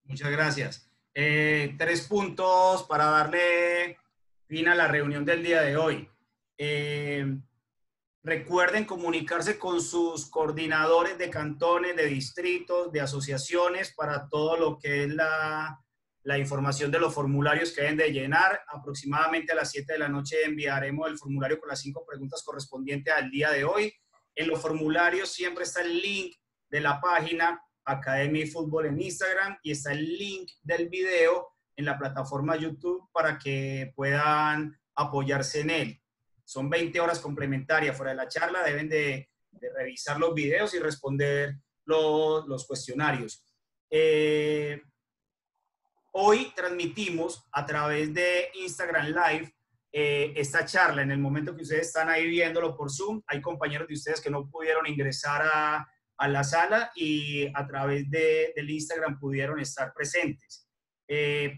Muchas gracias. 3 puntos para darle fin a la reunión del día de hoy. Recuerden comunicarse con sus coordinadores de cantones, de distritos, de asociaciones para todo lo que es la información de los formularios que deben de llenar. Aproximadamente a las 7 de la noche enviaremos el formulario con las 5 preguntas correspondientes al día de hoy. En los formularios siempre está el link de la página Academia de Fútbol en Instagram y está el link del video en la plataforma YouTube para que puedan apoyarse en él. Son 20 horas complementarias fuera de la charla, deben de revisar los videos y responder los cuestionarios. Hoy transmitimos a través de Instagram Live esta charla. En el momento que ustedes están ahí viéndolo por Zoom, hay compañeros de ustedes que no pudieron ingresar a la sala y a través del Instagram pudieron estar presentes.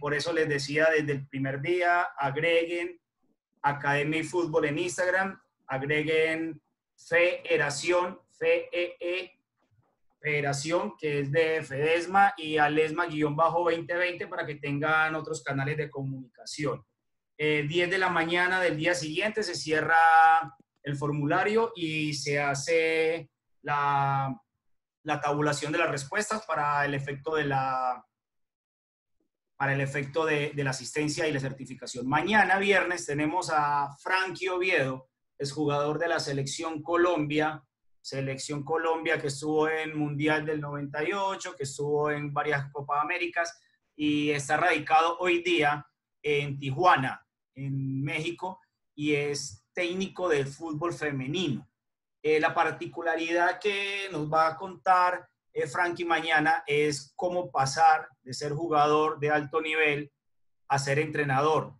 Por eso les decía desde el primer día, agreguen Academia y Fútbol en Instagram, agreguen Federación, Federación, que es de Fedesma, y Alesma-2020 para que tengan otros canales de comunicación. 10 de la mañana del día siguiente se cierra el formulario y se hace la tabulación de las respuestas para el efecto de la asistencia y la certificación. Mañana, viernes, tenemos a Frankie Oviedo, es jugador de la Selección Colombia que estuvo en Mundial del 98, que estuvo en varias Copas Américas y está radicado hoy día en Tijuana, en México, y es técnico del fútbol femenino. La particularidad que nos va a contar Frankie mañana es cómo pasar de ser jugador de alto nivel a ser entrenador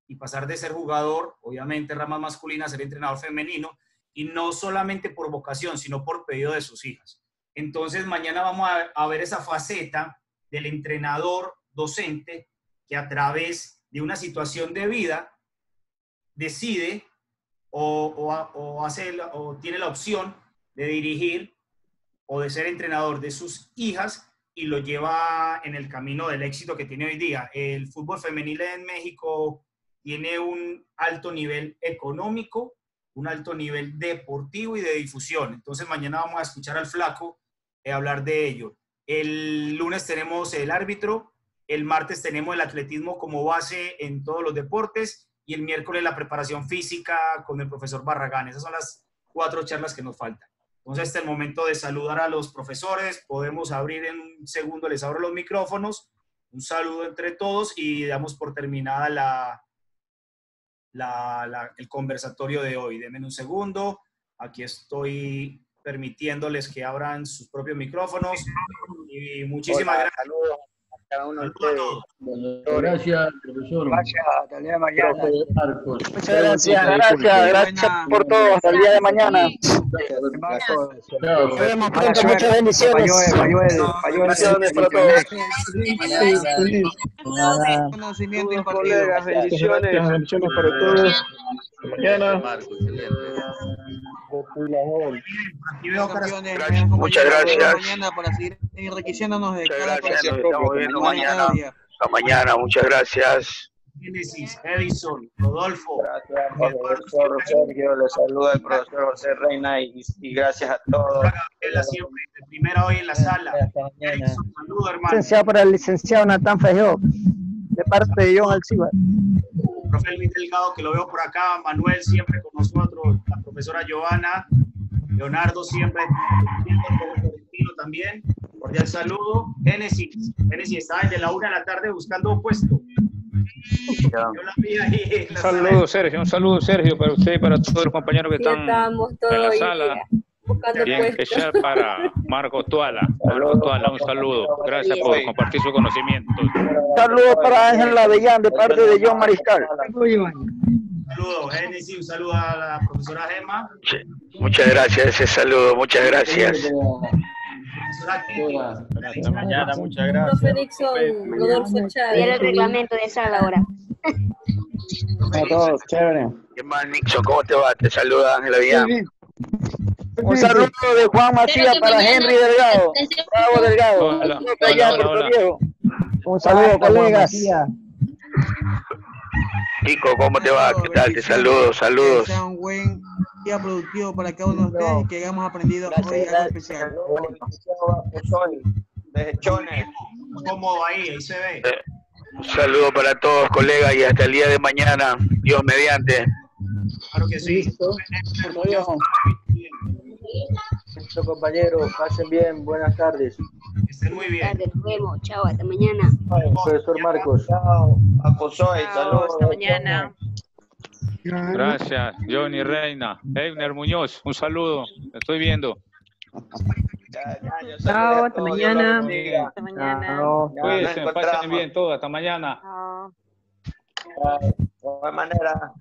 y pasar de ser jugador, obviamente rama masculina, a ser entrenador femenino, y no solamente por vocación, sino por pedido de sus hijas. Entonces mañana vamos a ver esa faceta del entrenador docente que a través de una situación de vida decide o tiene la opción de dirigir o de ser entrenador de sus hijas y lo lleva en el camino del éxito que tiene hoy día. El fútbol femenil en México tiene un alto nivel económico, un alto nivel deportivo y de difusión. Entonces mañana vamos a escuchar al Flaco hablar de ello. El lunes tenemos el árbitro, el martes tenemos el atletismo como base en todos los deportes y el miércoles la preparación física con el profesor Barragán. Esas son las 4 charlas que nos faltan. Entonces, este es el momento de saludar a los profesores. Podemos abrir en un segundo, les abro los micrófonos. Un saludo entre todos y damos por terminada el conversatorio de hoy. Denme un segundo. Aquí estoy permitiéndoles que abran sus propios micrófonos. Y muchísimas gracias. Saludos a cada uno de ustedes. Gracias, profesor. Gracias, hasta el día de mañana. Muchas Gracias por todo, hasta el día de mañana. Nos vemos pronto, muchas bendiciones. Bendiciones para todos. Conocimiento impartido. Colegas, bendiciones para todos. Mañana. Muchas gracias. Mañana para seguir enriqueciéndonos de cada Gracias, proceso. nos estamos viendo mañana. Hasta mañana, muchas gracias. Génesis, Edison, Rodolfo. Gracias, profesor Sergio. Les saluda el profesor José Reina y gracias a todos. Siempre, de primera hoy en la sala. Edison, saludo, hermano. Licenciado para el licenciado Natán Fejó, de parte de John Alcibar. Profe Luis Delgado, que lo veo por acá. Manuel, siempre con nosotros. La profesora Giovanna. Leonardo, siempre también. Cordial saludo. Génesis está desde la 1 de la tarde buscando un puesto. Ya. Yo la vi ahí en Un la sala. saludo, Sergio. Un saludo, Sergio, para usted y para todos los compañeros que Ya están estamos todos en la hoy sala. día buscando Y en puestos. especial para Marco Tuala. Marco Tuala, un saludo. Gracias por compartir sus conocimientos. Saludos para Ángel Lavellán de parte de John Mariscal. Un saludo, Génesis, un saludo a la profesora Gemma. Muchas gracias, ese saludo, muchas gracias. Profesora Kiki. Hasta mañana, muchas gracias. Profe Nixon, Rodolfo Viene Chávez. el reglamento de sala ahora. A todos, chévere. ¿Qué más, Nixon? ¿Cómo te va? Te saluda Ángela Villán. Un saludo de Juan Macías para Henry Delgado. Bravo Delgado. Hola, Saludos allá, hola, hola, hola. Puerto Viejo. Un saludo, colegas. Kiko, ¿cómo te va? ¿Qué tal? Te saludo, Que saludos. sea un buen día productivo para cada uno de ustedes y que hayamos aprendido hoy algo especial. Soy de Chones. Cómodo ahí se ve. Un saludo para todos, colegas, y hasta el día de mañana, Dios mediante. Claro que sí. Listo, compañeros, pasen bien, buenas tardes. Que estén muy bien. Nos vemos. Chao, hasta mañana. Profesor Marcos. Paco Soy, saludos. Hasta mañana. Gracias, Johnny Reina. Eibner Muñoz, un saludo. Te estoy viendo. Chao, hasta mañana. Hasta Hasta mañana. Cuídense, pasen bien todos. Hasta mañana. Chao. De igual manera.